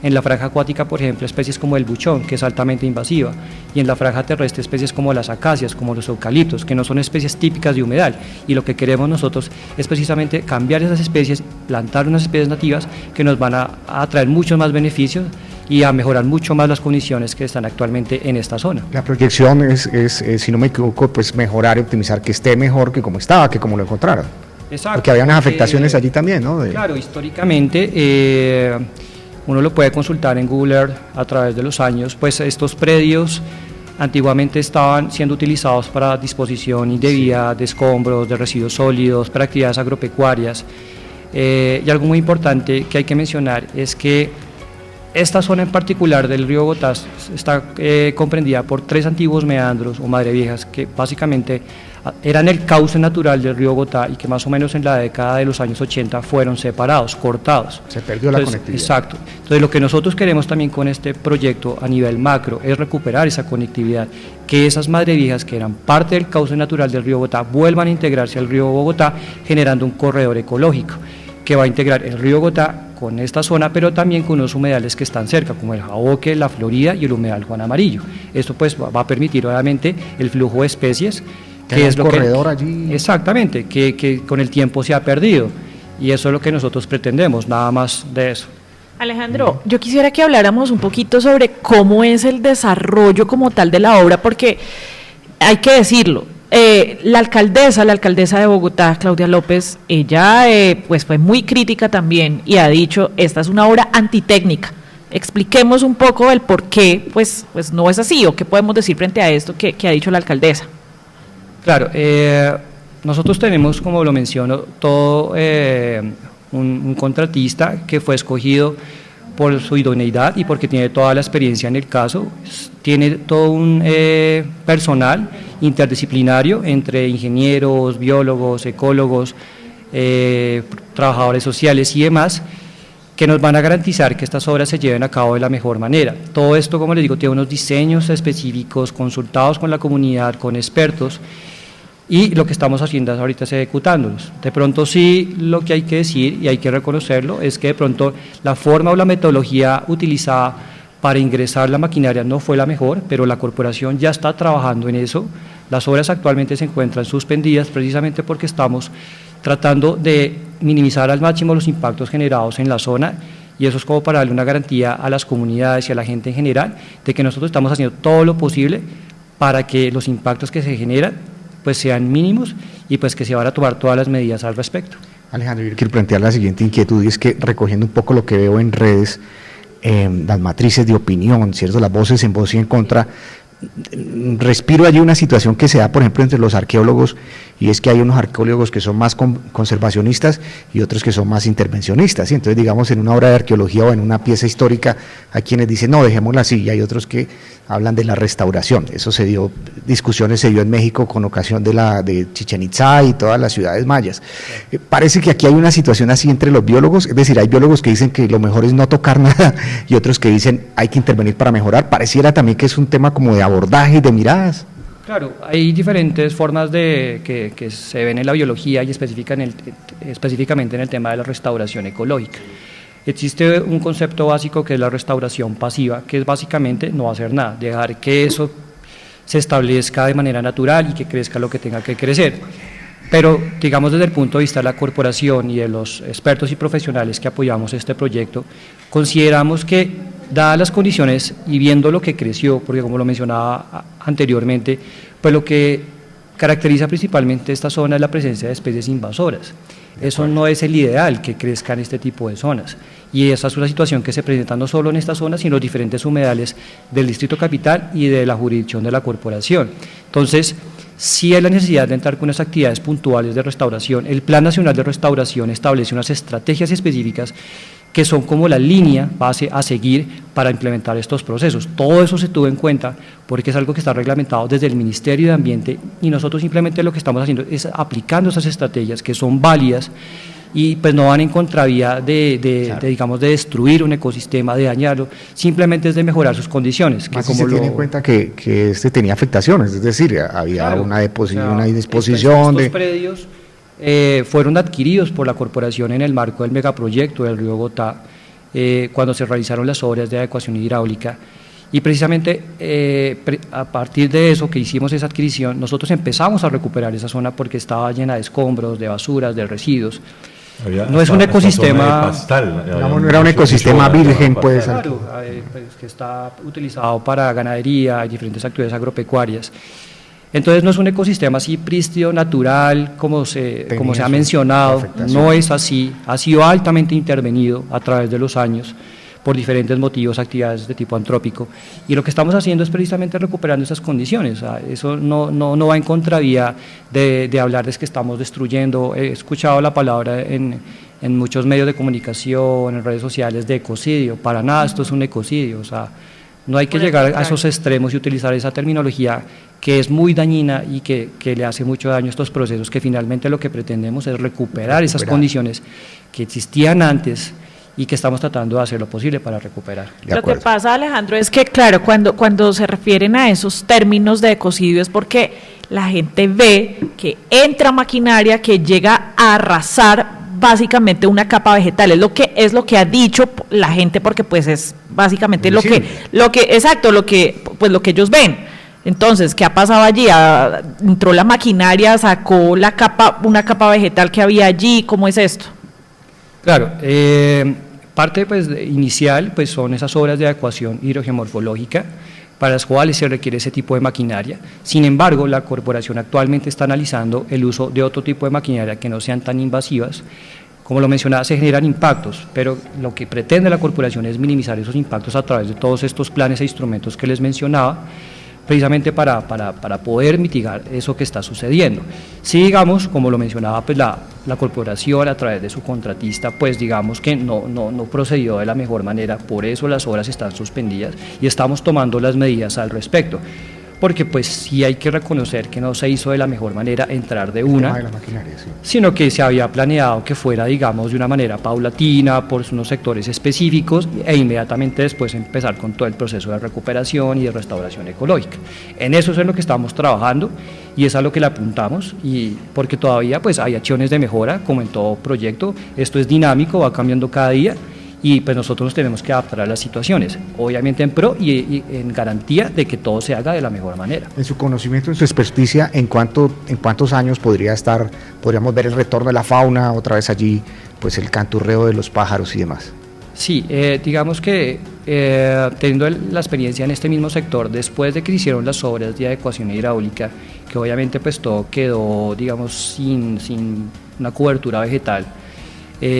en la franja acuática, por ejemplo, especies como el buchón, que es altamente invasiva, y en la franja terrestre especies como las acacias, como los eucaliptos, que no son especies típicas de humedal, y lo que queremos nosotros es precisamente cambiar esas especies, plantar unas especies nativas que nos van a traer muchos más beneficios y a mejorar mucho más las condiciones que están actualmente en esta zona. La proyección es si no me equivoco, pues mejorar y optimizar, que esté mejor que como estaba, que como lo encontraron. Exacto. Porque había unas afectaciones allí también, ¿no? Claro, históricamente uno lo puede consultar en Google Earth a través de los años, pues estos predios antiguamente estaban siendo utilizados para disposición indebida de escombros, de residuos sólidos, para actividades agropecuarias, y algo muy importante que hay que mencionar es que esta zona en particular del río Bogotá está comprendida por 3 antiguos meandros o madreviejas que básicamente eran el cauce natural del río Bogotá y que más o menos en la década de los años 80 fueron separados, cortados. Se perdió la conectividad. Exacto. Entonces lo que nosotros queremos también con este proyecto a nivel macro es recuperar esa conectividad, que esas madreviejas que eran parte del cauce natural del río Bogotá vuelvan a integrarse al río Bogotá, generando un corredor ecológico que va a integrar el río Bogotá con esta zona, pero también con unos humedales que están cerca, como el Jaboque, la Florida y el humedal Juan Amarillo. Esto pues va a permitir obviamente el flujo de especies, que es lo corredor allí. Exactamente, que con el tiempo se ha perdido, y eso es lo que nosotros pretendemos, nada más de eso. Alejandro, yo quisiera que habláramos un poquito sobre cómo es el desarrollo como tal de la obra, porque hay que decirlo, la alcaldesa de Bogotá, Claudia López, ella pues fue muy crítica también y ha dicho, esta es una obra antitécnica. Expliquemos un poco el por qué pues no es así, o qué podemos decir frente a esto que ha dicho la alcaldesa. Claro, nosotros tenemos, como lo menciono, todo un contratista que fue escogido por su idoneidad y porque tiene toda la experiencia en el caso, tiene todo un personal interdisciplinario entre ingenieros, biólogos, ecólogos, trabajadores sociales y demás, que nos van a garantizar que estas obras se lleven a cabo de la mejor manera. Todo esto, como les digo, tiene unos diseños específicos, consultados con la comunidad, con expertos, y lo que estamos haciendo ahorita es ejecutándolos. De pronto sí, lo que hay que decir y hay que reconocerlo es que de pronto la forma o la metodología utilizada para ingresar la maquinaria no fue la mejor, pero la corporación ya está trabajando en eso. Las obras actualmente se encuentran suspendidas precisamente porque estamos tratando de minimizar al máximo los impactos generados en la zona, y eso es como para darle una garantía a las comunidades y a la gente en general de que nosotros estamos haciendo todo lo posible para que los impactos que se generan pues sean mínimos y pues que se van a tomar todas las medidas al respecto. Alejandro, yo quiero plantear la siguiente inquietud, y es que recogiendo un poco lo que veo en redes, las matrices de opinión, ¿cierto?, las voces en voz y en contra, respiro allí una situación que se da, por ejemplo, entre los arqueólogos, y es que hay unos arqueólogos que son más conservacionistas y otros que son más intervencionistas, ¿sí? Entonces, digamos, en una obra de arqueología o en una pieza histórica, hay quienes dicen, no, dejémosla así, y hay otros que hablan de la restauración. Eso se dio en México con ocasión de Chichén Itzá y todas las ciudades mayas. Parece que aquí hay una situación así entre los biólogos, es decir, hay biólogos que dicen que lo mejor es no tocar nada y otros que dicen hay que intervenir para mejorar. Pareciera también que es un tema como de abordaje y de miradas. Claro, hay diferentes formas que se ven en la biología y específicamente en el tema de la restauración ecológica. Existe un concepto básico que es la restauración pasiva, que es básicamente no hacer nada, dejar que eso se establezca de manera natural y que crezca lo que tenga que crecer. Pero, digamos, desde el punto de vista de la corporación y de los expertos y profesionales que apoyamos este proyecto, consideramos que, dadas las condiciones y viendo lo que creció, porque como lo mencionaba anteriormente, pues lo que caracteriza principalmente esta zona es la presencia de especies invasoras. Eso no es el ideal, que crezcan este tipo de zonas, y esa es una situación que se presenta no solo en esta zona, sino en los diferentes humedales del Distrito Capital y de la jurisdicción de la corporación. Entonces, sí hay la necesidad de entrar con unas actividades puntuales de restauración. El Plan Nacional de Restauración establece unas estrategias específicas que son como la línea base a seguir para implementar estos procesos. Todo eso se tuvo en cuenta porque es algo que está reglamentado desde el Ministerio de Ambiente, y nosotros simplemente lo que estamos haciendo es aplicando esas estrategias que son válidas y pues no van en contravía de digamos, de destruir un ecosistema, de dañarlo, simplemente es de mejorar sus condiciones. Más si se tiene en cuenta que este tenía afectaciones, es decir, había una disposición estos predios fueron adquiridos por la corporación en el marco del megaproyecto del río Bogotá, cuando se realizaron las obras de adecuación hidráulica. Y precisamente a partir de eso que hicimos esa adquisición, nosotros empezamos a recuperar esa zona porque estaba llena de escombros, de basuras, de residuos. No es un ecosistema, no era un ecosistema virgen, pues, claro, pues, que está utilizado para ganadería y diferentes actividades agropecuarias. Entonces no es un ecosistema así prístino, natural, como se ha mencionado, no es así, ha sido altamente intervenido a través de los años por diferentes motivos, actividades de tipo antrópico, y lo que estamos haciendo es precisamente recuperando esas condiciones. Eso no va en contravía de hablar de que estamos destruyendo. He escuchado la palabra en muchos medios de comunicación, en redes sociales, de ecocidio. Para nada esto es un ecocidio, o sea, no hay que llegar a esos extremos y utilizar esa terminología que es muy dañina y que le hace mucho daño a estos procesos, que finalmente lo que pretendemos es recuperar esas condiciones que existían antes y que estamos tratando de hacer lo posible para recuperar. Lo que pasa, Alejandro, es que claro, cuando se refieren a esos términos de ecocidio es porque la gente ve que entra maquinaria que llega a arrasar básicamente una capa vegetal, es lo que ha dicho la gente, porque pues es básicamente lo que ellos ven. Entonces, ¿qué ha pasado allí? Entró la maquinaria, sacó una capa vegetal que había allí. ¿Cómo es esto? Claro, parte pues inicial pues son esas obras de adecuación hidrogeomorfológica para las cuales se requiere ese tipo de maquinaria. Sin embargo, la corporación actualmente está analizando el uso de otro tipo de maquinaria que no sean tan invasivas. Como lo mencionaba, se generan impactos, pero lo que pretende la corporación es minimizar esos impactos a través de todos estos planes e instrumentos que les mencionaba, precisamente para poder mitigar eso que está sucediendo. Si digamos, como lo mencionaba, pues la corporación a través de su contratista, pues digamos que no procedió de la mejor manera, por eso las obras están suspendidas y estamos tomando las medidas al respecto. Porque pues sí hay que reconocer que no se hizo de la mejor manera entrar de una, sino que se había planeado que fuera, digamos, de una manera paulatina, por unos sectores específicos, e inmediatamente después empezar con todo el proceso de recuperación y de restauración ecológica. En eso es en lo que estamos trabajando y es a lo que le apuntamos, y porque todavía pues hay acciones de mejora, como en todo proyecto. Esto es dinámico, va cambiando cada día, y pues nosotros nos tenemos que adaptar a las situaciones, obviamente en pro y en garantía de que todo se haga de la mejor manera. En su conocimiento, en su experticia, ¿en cuántos años podríamos ver el retorno de la fauna, otra vez allí, pues el canturreo de los pájaros y demás? Sí, digamos que teniendo la experiencia en este mismo sector, después de que hicieron las obras de adecuación hidráulica, que obviamente pues todo quedó, digamos, sin una cobertura vegetal,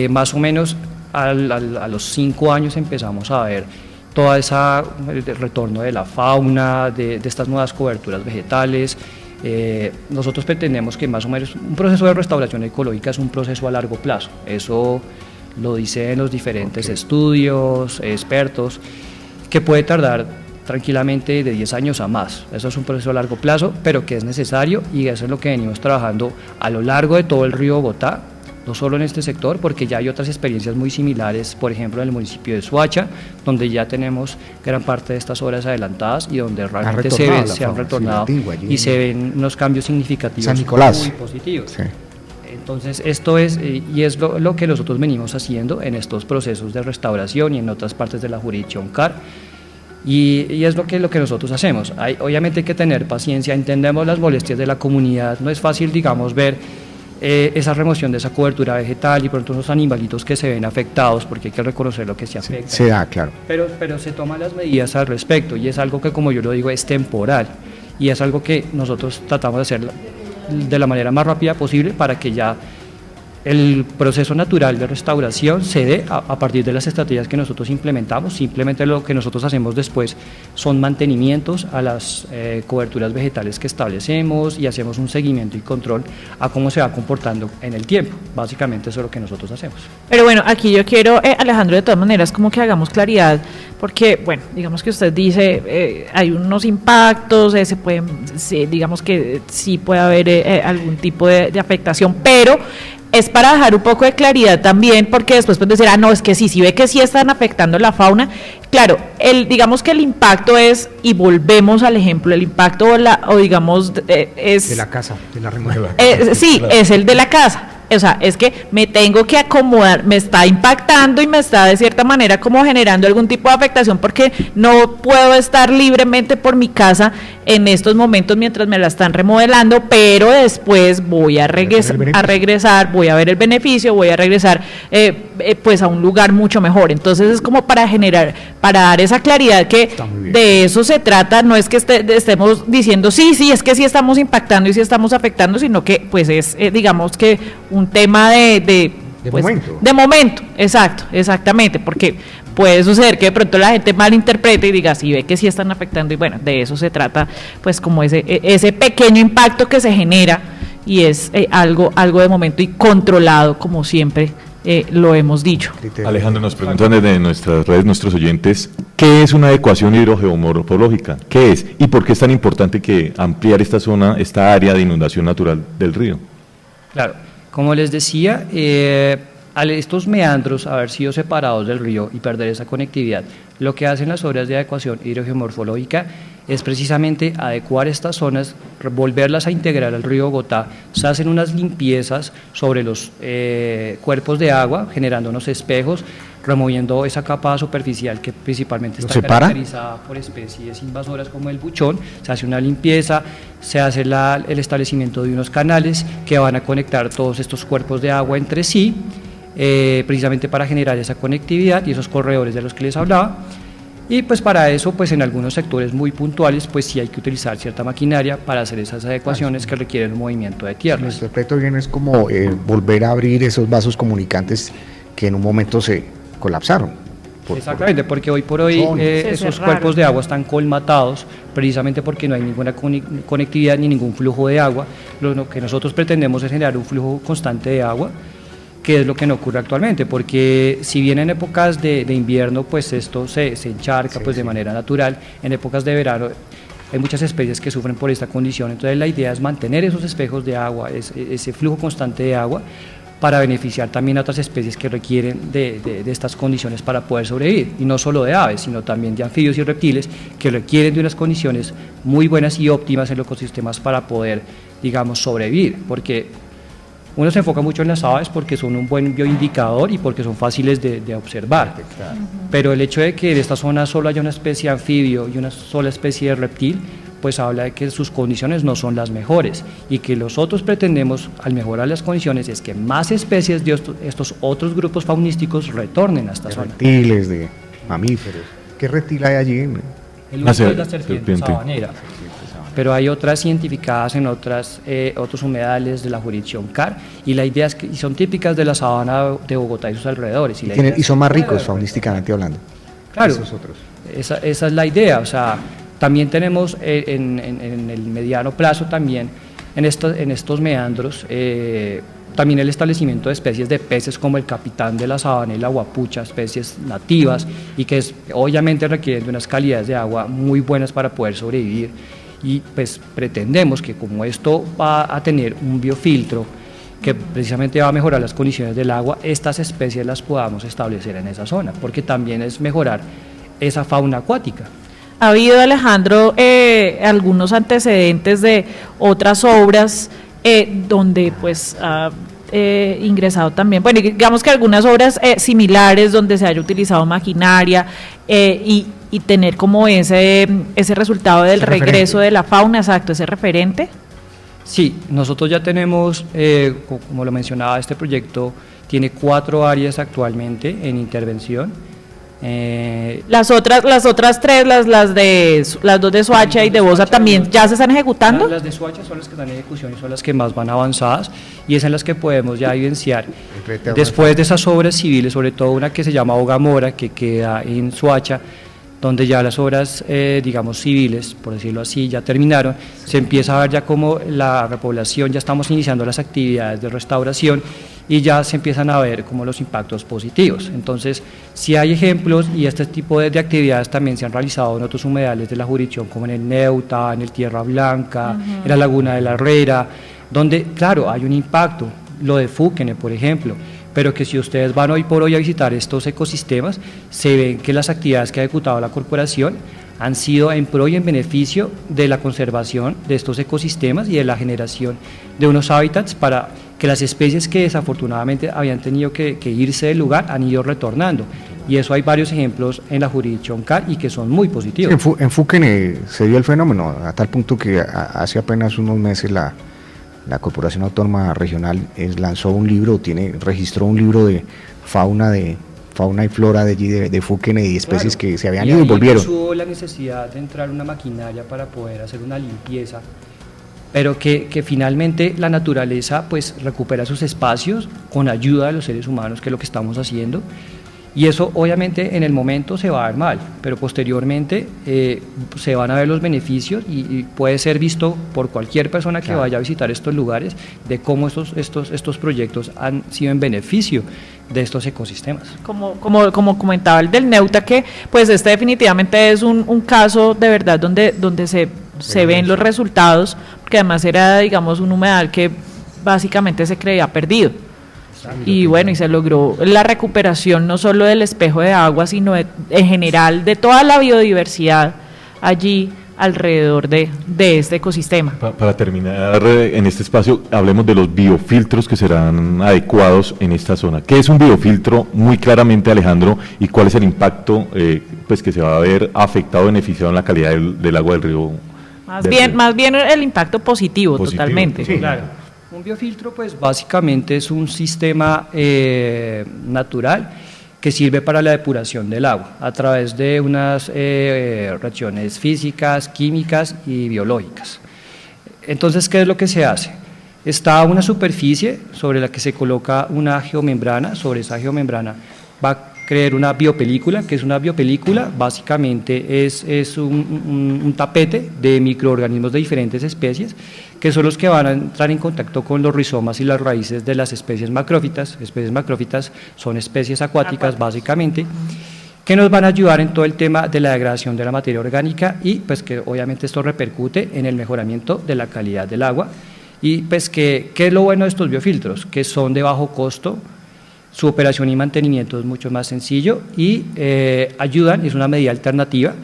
más o menos a los 5 años empezamos a ver todo el retorno de la fauna, de estas nuevas coberturas vegetales. Nosotros pretendemos que más o menos un proceso de restauración ecológica es un proceso a largo plazo, eso lo dicen los diferentes estudios, expertos, que puede tardar tranquilamente de 10 años a más. Eso es un proceso a largo plazo, pero que es necesario, y eso es lo que venimos trabajando a lo largo de todo el río Bogotá, no solo en este sector, porque ya hay otras experiencias muy similares, por ejemplo en el municipio de Soacha, donde ya tenemos gran parte de estas obras adelantadas y donde realmente se han retornado y se ven unos cambios significativos muy positivos. Sí. Entonces esto es, y es lo que nosotros venimos haciendo en estos procesos de restauración y en otras partes de la jurisdicción CAR, y es lo que nosotros hacemos. Obviamente hay que tener paciencia, entendemos las molestias de la comunidad, no es fácil, digamos, ver esa remoción de esa cobertura vegetal y pronto los animalitos que se ven afectados, porque hay que reconocer lo que se afecta. Se da, claro. Pero se toman las medidas al respecto, y es algo que, como yo lo digo, es temporal, y es algo que nosotros tratamos de hacer de la manera más rápida posible para que ya el proceso natural de restauración se dé a partir de las estrategias que nosotros implementamos. Simplemente lo que nosotros hacemos después son mantenimientos a las coberturas vegetales que establecemos, y hacemos un seguimiento y control a cómo se va comportando en el tiempo. Básicamente eso es lo que nosotros hacemos. Pero bueno, aquí yo quiero, Alejandro, de todas maneras, como que hagamos claridad, porque, bueno, digamos que usted dice, hay unos impactos, digamos que sí puede haber algún tipo de afectación, pero es para dejar un poco de claridad también, porque después pueden decir, no, es que sí ve que sí están afectando la fauna. Claro, digamos que el impacto es, y volvemos al ejemplo, el impacto o digamos es... De la casa, de la remodelación. Sí, es el de la casa. O sea, es que me tengo que acomodar, me está impactando y me está de cierta manera como generando algún tipo de afectación, porque no puedo estar libremente por mi casa en estos momentos mientras me la están remodelando, pero después voy a regresar, voy a ver el beneficio, voy a regresar pues a un lugar mucho mejor. Entonces es como para dar esa claridad que de eso se trata, no es que estemos diciendo sí, es que sí estamos impactando y sí estamos afectando, sino que pues es digamos que un tema de momento, exactamente, porque puede suceder que de pronto la gente malinterprete y diga, sí ve que sí están afectando, y bueno, de eso se trata, pues como ese pequeño impacto que se genera, y es algo de momento y controlado, como siempre lo hemos dicho. Alejandro, nos preguntan desde nuestras redes, nuestros oyentes, ¿qué es una adecuación hidrogeomorfológica? ¿Qué es? ¿Y por qué es tan importante que ampliar esta área de inundación natural del río? Claro, como les decía, al estos meandros haber sido separados del río y perder esa conectividad, lo que hacen las obras de adecuación hidrogeomorfológica es precisamente adecuar estas zonas, volverlas a integrar al río Bogotá. Se hacen unas limpiezas sobre los cuerpos de agua, generando unos espejos, removiendo esa capa superficial que principalmente está caracterizada por especies invasoras como el buchón. Se hace una limpieza, se hace el establecimiento de unos canales que van a conectar todos estos cuerpos de agua entre sí, precisamente para generar esa conectividad y esos corredores de los que les hablaba. Y pues para eso, pues en algunos sectores muy puntuales, pues sí hay que utilizar cierta maquinaria para hacer esas adecuaciones que requieren un movimiento de tierras. Nuestro aspecto bien es como volver a abrir esos vasos comunicantes que en un momento se colapsaron. Exactamente, porque hoy por hoy esos cuerpos de agua están colmatados precisamente porque no hay ninguna conectividad ni ningún flujo de agua. Lo que nosotros pretendemos es generar un flujo constante de agua, que es lo que no ocurre actualmente, porque si bien en épocas de invierno pues esto se encharca de manera natural, en épocas de verano hay muchas especies que sufren por esta condición. Entonces la idea es mantener esos espejos de agua, ese flujo constante de agua, para beneficiar también a otras especies que requieren de estas condiciones para poder sobrevivir, y no solo de aves, sino también de anfibios y reptiles que requieren de unas condiciones muy buenas y óptimas en los ecosistemas para poder, digamos, sobrevivir, porque uno se enfoca mucho en las aves porque son un buen bioindicador y porque son fáciles de observar, pero el hecho de que en esta zona solo haya una especie de anfibio y una sola especie de reptil, pues habla de que sus condiciones no son las mejores, y que nosotros pretendemos, al mejorar las condiciones, es que más especies de estos otros grupos faunísticos retornen a esta zona. Reptiles, de mamíferos. ¿Qué reptil hay allí? El único es la serpiente sabanera, pero hay otras identificadas en otros humedales de la jurisdicción CAR, y la idea es que son típicas de la sabana de Bogotá y sus alrededores. Y son más ricos faunísticamente hablando. Claro, esa es la idea. O sea, también tenemos en el mediano plazo también en estos meandros también el establecimiento de especies de peces como el capitán de la sabana y la guapucha, especies nativas y que obviamente requieren de unas calidades de agua muy buenas para poder sobrevivir, y pues pretendemos que como esto va a tener un biofiltro que precisamente va a mejorar las condiciones del agua, estas especies las podamos establecer en esa zona, porque también es mejorar esa fauna acuática. Ha habido, Alejandro, algunos antecedentes de otras obras donde pues ha ingresado también, bueno, digamos que algunas obras similares donde se haya utilizado maquinaria y tener como ese resultado del regreso de la fauna, exacto, ese referente. Sí, nosotros ya tenemos, como lo mencionaba, este proyecto tiene 4 áreas actualmente en intervención. Las otras 3, las 2 de Soacha y de Bosa, también ya se están ejecutando. Las de Soacha son las que están en ejecución y son las que más van avanzadas, y es en las que podemos ya evidenciar después de esas obras civiles, sobre todo una que se llama Ogamora, que queda en Soacha, donde ya las obras, digamos, civiles, por decirlo así, ya terminaron. Se empieza a ver ya como la repoblación, ya estamos iniciando las actividades de restauración y ya se empiezan a ver como los impactos positivos. Entonces, sí hay ejemplos, y este tipo de actividades también se han realizado en otros humedales de la jurisdicción, como en el Neuta, en el Tierra Blanca, en la Laguna de la Herrera, donde, claro, hay un impacto. lo de Fúquene, por ejemplo, pero que si ustedes van hoy por hoy a visitar estos ecosistemas, se ven que las actividades que ha ejecutado la corporación han sido en pro y en beneficio de la conservación de estos ecosistemas y de la generación de unos hábitats para que las especies que desafortunadamente habían tenido que irse del lugar han ido retornando. Y eso hay varios ejemplos en la jurisdicción CAR y que son muy positivos. En Fúquene se dio el fenómeno a tal punto que hace apenas unos meses la Corporación Autónoma Regional lanzó un libro, registró un libro de fauna y flora de allí de Fúquene y especies que se habían ido y volvieron. Hubo la necesidad de entrar una maquinaria para poder hacer una limpieza, pero que finalmente la naturaleza pues recupera sus espacios con ayuda de los seres humanos, que es lo que estamos haciendo. Y eso obviamente en el momento se va a ver mal, pero posteriormente se van a ver los beneficios y puede ser visto por cualquier persona que vaya a visitar estos lugares de cómo estos proyectos han sido en beneficio de estos ecosistemas. Como comentaba el del Neuta, que pues definitivamente es un caso de verdad donde se ven los resultados, porque además era, digamos, un humedal que básicamente se creía perdido. Y bueno, y se logró la recuperación no solo del espejo de agua, sino en general de toda la biodiversidad allí alrededor de este ecosistema. Para terminar en este espacio, hablemos de los biofiltros que serán adecuados en esta zona. ¿Qué es un biofiltro? Muy claramente, Alejandro, y cuál es el impacto pues que se va a ver afectado, beneficiado en la calidad del agua del río. Más bien el impacto positivo. Totalmente. Sí, claro. Un biofiltro pues básicamente es un sistema natural que sirve para la depuración del agua a través de unas reacciones físicas, químicas y biológicas. Entonces, ¿qué es lo que se hace? Está una superficie sobre la que se coloca una geomembrana, sobre esa geomembrana va a crear una biopelícula, que es una biopelícula, básicamente es un tapete de microorganismos de diferentes especies, que son los que van a entrar en contacto con los rizomas y las raíces de las especies macrófitas. Especies macrófitas son especies acuáticas básicamente, que nos van a ayudar en todo el tema de la degradación de la materia orgánica y pues que obviamente esto repercute en el mejoramiento de la calidad del agua. Y pues ¿qué es lo bueno de estos biofiltros? Que son de bajo costo, su operación y mantenimiento es mucho más sencillo y ayudan, es una medida alternativa,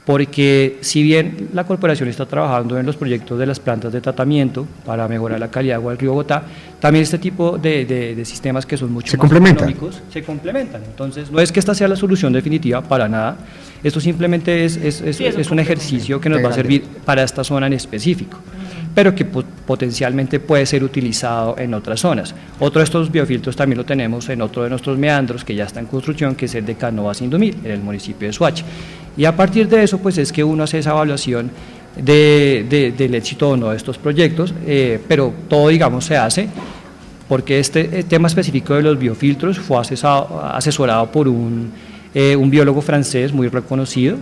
porque si bien la corporación está trabajando en los proyectos de las plantas de tratamiento para mejorar la calidad de agua del río Bogotá, también este tipo de sistemas que son mucho más económicos se complementan. Entonces, no es que esta sea la solución definitiva para nada, esto simplemente es un ejercicio que nos va a servir para esta zona en específico, pero que potencialmente puede ser utilizado en otras zonas. Otro de estos biofiltros también lo tenemos en otro de nuestros meandros que ya está en construcción, que es el de Canova-Sindumil, en el municipio de Soacha. Y a partir de eso, pues es que uno hace esa evaluación del éxito o no de estos proyectos, pero todo, digamos, se hace porque este tema específico de los biofiltros fue asesorado por un biólogo francés muy reconocido,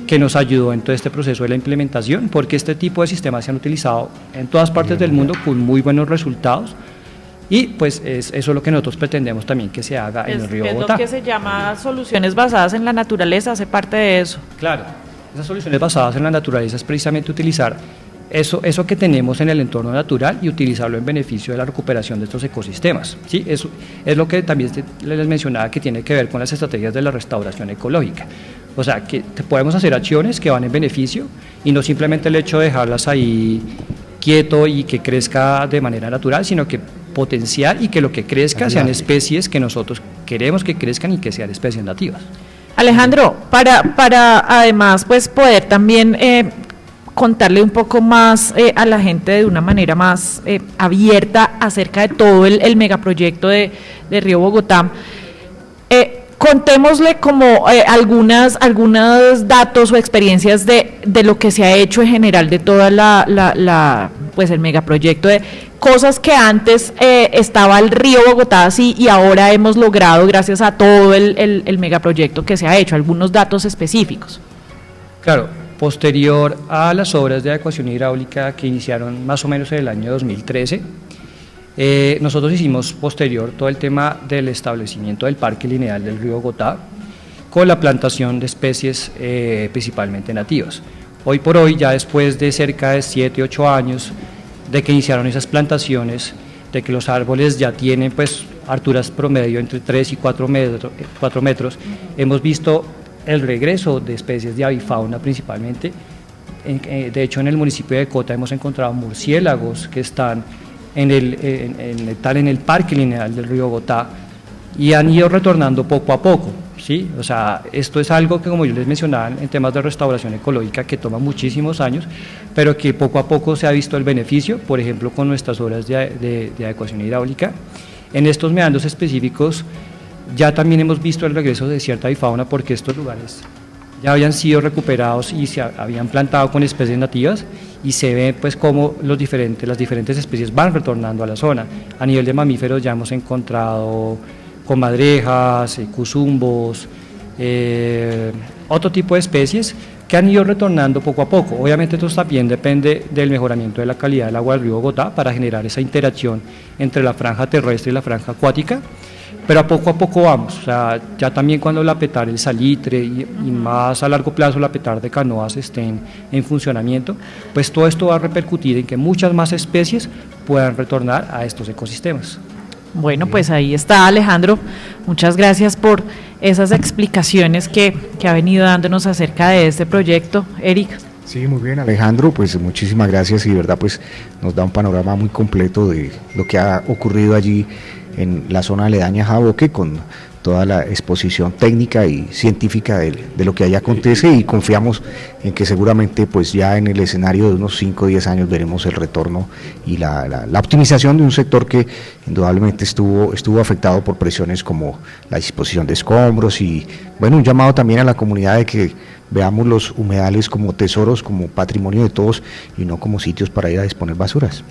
que nos ayudó en todo este proceso de la implementación, porque este tipo de sistemas se han utilizado en todas partes del mundo con muy buenos resultados, y pues eso es lo que nosotros pretendemos también que se haga en el río Bogotá. Es lo que se llama soluciones basadas en la naturaleza, hace parte de eso. Claro, esas soluciones basadas en la naturaleza es precisamente utilizar eso que tenemos en el entorno natural y utilizarlo en beneficio de la recuperación de estos ecosistemas. ¿Sí? Eso es lo que también les mencionaba, que tiene que ver con las estrategias de la restauración ecológica. O sea, que podemos hacer acciones que van en beneficio y no simplemente el hecho de dejarlas ahí quieto y que crezca de manera natural, sino que potenciar y que lo que crezca sean especies que nosotros queremos que crezcan y que sean especies nativas. Alejandro, para además pues poder también contarle un poco más a la gente de una manera más abierta acerca de todo el megaproyecto de Río Bogotá, contémosle como algunos datos o experiencias de lo que se ha hecho en general de toda pues el megaproyecto, de cosas que antes estaba el Río Bogotá así y ahora hemos logrado gracias a todo el megaproyecto que se ha hecho, algunos datos específicos. Claro, posterior a las obras de adecuación hidráulica que iniciaron más o menos en el año 2013, nosotros hicimos posterior todo el tema del establecimiento del parque lineal del río Bogotá con la plantación de especies principalmente nativas. Hoy por hoy, ya después de cerca de 7-8 años de que iniciaron esas plantaciones, de que los árboles ya tienen pues alturas promedio entre 3 y 4 metros, hemos visto el regreso de especies de avifauna principalmente. De hecho, en el municipio de Cota hemos encontrado murciélagos que están en el parque lineal del río Bogotá y han ido retornando poco a poco, ¿sí? O sea, esto es algo que, como yo les mencionaba, en temas de restauración ecológica, que toma muchísimos años, pero que poco a poco se ha visto el beneficio, por ejemplo, con nuestras obras de adecuación hidráulica. En estos meandros específicos ya también hemos visto el regreso de cierta avifauna, porque estos lugares ya habían sido recuperados y se habían plantado con especies nativas, y se ve pues cómo las diferentes especies van retornando a la zona. A nivel de mamíferos ya hemos encontrado comadrejas, cuzumbos, otro tipo de especies que han ido retornando poco a poco. Obviamente esto también depende del mejoramiento de la calidad del agua del río Bogotá para generar esa interacción entre la franja terrestre y la franja acuática, pero a poco vamos. O sea, ya también cuando la petar el salitre y más a largo plazo la petar de canoas estén en funcionamiento, pues todo esto va a repercutir en que muchas más especies puedan retornar a estos ecosistemas. Bueno, pues ahí está, Alejandro, muchas gracias por esas explicaciones que ha venido dándonos acerca de este proyecto. Eric. Sí, muy bien, Alejandro, pues muchísimas gracias, y de verdad pues nos da un panorama muy completo de lo que ha ocurrido allí en la zona aledaña a Jaboque, con toda la exposición técnica y científica de lo que allá acontece, y confiamos en que seguramente pues ya en el escenario de unos 5 o 10 años veremos el retorno y la optimización de un sector que indudablemente estuvo afectado por presiones como la disposición de escombros, y bueno, un llamado también a la comunidad de que veamos los humedales como tesoros, como patrimonio de todos, y no como sitios para ir a disponer basuras.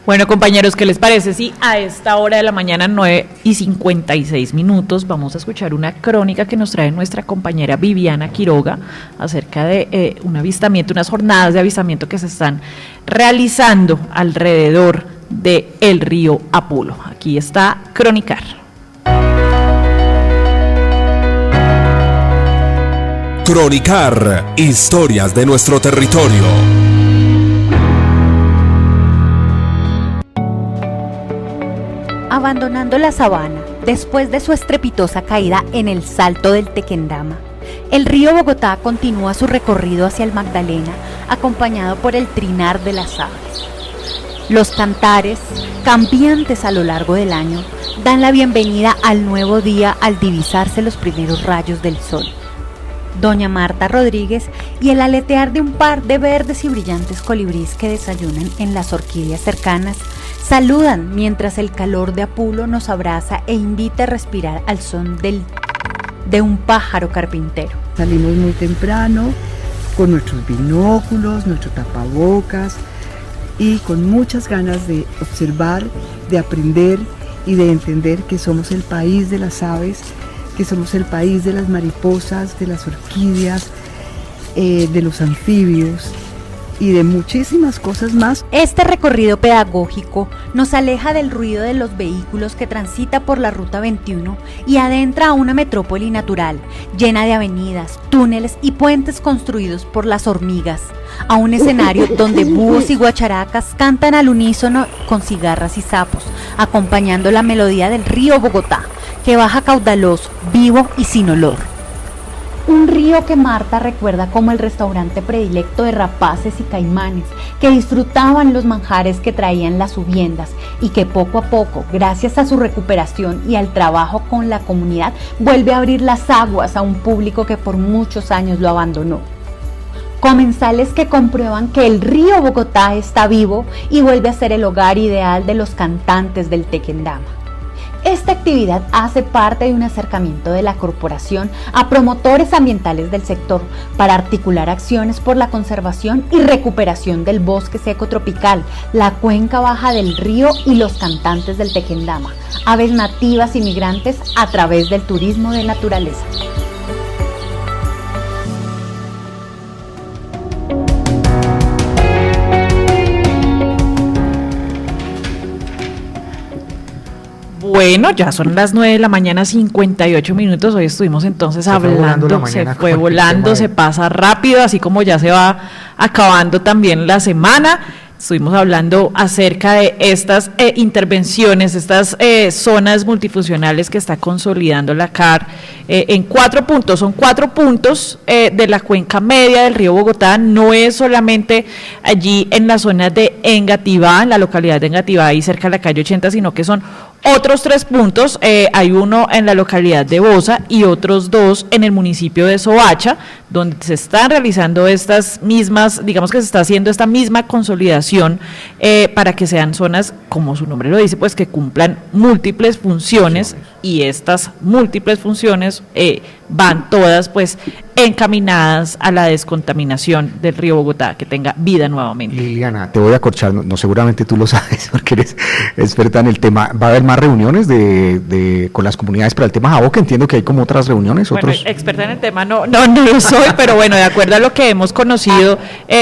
Bueno, compañeros, ¿qué les parece si a esta hora de la mañana, 9:56, vamos a escuchar una crónica que nos trae nuestra compañera Viviana Quiroga acerca de un avistamiento, unas jornadas de avistamiento que se están realizando alrededor del río Apulo? Aquí está Cronicar. Cronicar, historias de nuestro territorio. Abandonando la sabana, después de su estrepitosa caída en el Salto del Tequendama, el río Bogotá continúa su recorrido hacia el Magdalena, acompañado por el trinar de las aves. Los cantares, cambiantes a lo largo del año, dan la bienvenida al nuevo día al divisarse los primeros rayos del sol. Doña Marta Rodríguez y el aletear de un par de verdes y brillantes colibríes que desayunan en las orquídeas cercanas saludan mientras el calor de Apulo nos abraza e invita a respirar al son de un pájaro carpintero. Salimos muy temprano con nuestros binóculos, nuestro tapabocas y con muchas ganas de observar, de aprender y de entender que somos el país de las aves, que somos el país de las mariposas, de las orquídeas, de los anfibios y de muchísimas cosas más. Este recorrido pedagógico nos aleja del ruido de los vehículos que transita por la Ruta 21 y adentra a una metrópoli natural, llena de avenidas, túneles y puentes construidos por las hormigas, a un escenario donde búhos y guacharacas cantan al unísono con cigarras y sapos, acompañando la melodía del río Bogotá, que baja caudaloso, vivo y sin olor. Un río que Marta recuerda como el restaurante predilecto de rapaces y caimanes, que disfrutaban los manjares que traían las subiendas y que poco a poco, gracias a su recuperación y al trabajo con la comunidad, vuelve a abrir las aguas a un público que por muchos años lo abandonó. Comensales que comprueban que el río Bogotá está vivo y vuelve a ser el hogar ideal de los cantantes del Tequendama. Esta actividad hace parte de un acercamiento de la corporación a promotores ambientales del sector para articular acciones por la conservación y recuperación del bosque seco tropical, la cuenca baja del río y los cantantes del Tequendama, aves nativas y migrantes a través del turismo de naturaleza. Bueno, ya son las 9:58 a.m. Hoy estuvimos entonces hablando, se fue volando, se pasa rápido, así como ya se va acabando también la semana. estuvimos hablando acerca de estas intervenciones, estas zonas multifuncionales que está consolidando la CAR en 4 puntos. Son 4 puntos de la cuenca media del río Bogotá. No es solamente allí en la zona de Engativá, en la localidad de Engativá, ahí cerca de la calle 80, sino que son otros 3 puntos. Hay uno en la localidad de Bosa y otros 2 en el municipio de Soacha, donde se están realizando estas mismas, digamos que se está haciendo esta misma consolidación para que sean zonas, como su nombre lo dice, pues que cumplan múltiples funciones, y estas múltiples funciones van todas pues encaminadas a la descontaminación del río Bogotá, que tenga vida nuevamente. Liliana, te voy a acorchar, no seguramente tú lo sabes porque eres experta en el tema. ¿Va a haber más reuniones con las comunidades para el tema Jaboca? Entiendo que hay como otras reuniones. Bueno, experta en el tema no lo soy, pero bueno, de acuerdo a lo que hemos conocido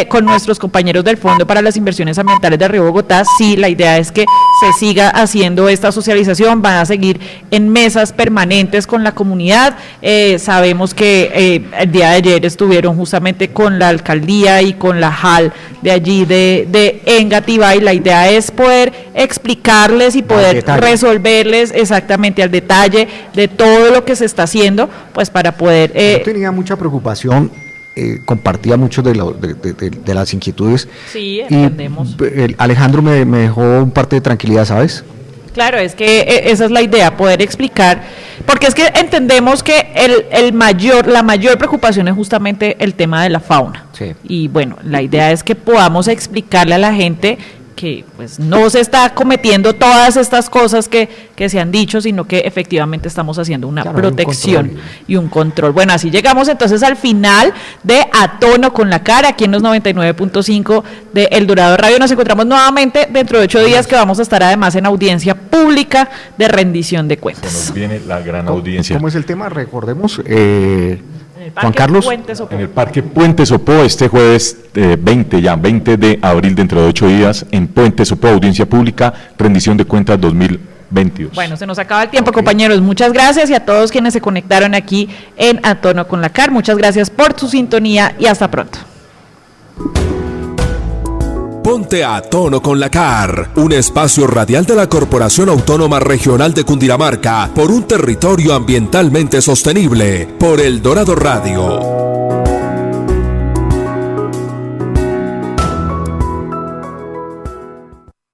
con nuestros compañeros del Fondo para las Inversiones Ambientales del río Bogotá, sí, la idea es que se siga haciendo esta socialización, van a seguir en mesas permanentes con la comunidad. Sabemos que el día de ayer estuvieron justamente con la alcaldía y con la JAL de allí de Engativá, y la idea es poder explicarles y poder resolverles exactamente al detalle de todo lo que se está haciendo, pues para poder... Yo tenía mucha preocupación, compartía muchos de las inquietudes. Sí, entendemos. Y Alejandro me dejó un parte de tranquilidad, ¿sabes? Claro, es que esa es la idea, poder explicar, porque es que entendemos que la mayor preocupación es justamente el tema de la fauna. Sí. Y bueno, la idea es que podamos explicarle a la gente que pues no se está cometiendo todas estas cosas que se han dicho, sino que efectivamente estamos haciendo una protección y un control. Bueno, así llegamos entonces al final de A Tono con la CAR, aquí en los 99.5 de El Dorado Radio. Nos encontramos nuevamente dentro de 8 días, que vamos a estar además en audiencia pública de rendición de cuentas. Se nos viene la gran audiencia. ¿Cómo es el tema? Recordemos. Juan Carlos, en el Parque Puente Sopó, este jueves 20 de abril, dentro de 8 días, en Puente Sopó, audiencia pública, rendición de cuentas 2022. Bueno, se nos acaba el tiempo, compañeros. Muchas gracias, y a todos quienes se conectaron aquí en A Tono con la CAR, muchas gracias por su sintonía y hasta pronto. Ponte a tono con la CAR, un espacio radial de la Corporación Autónoma Regional de Cundinamarca por un territorio ambientalmente sostenible, por El Dorado Radio.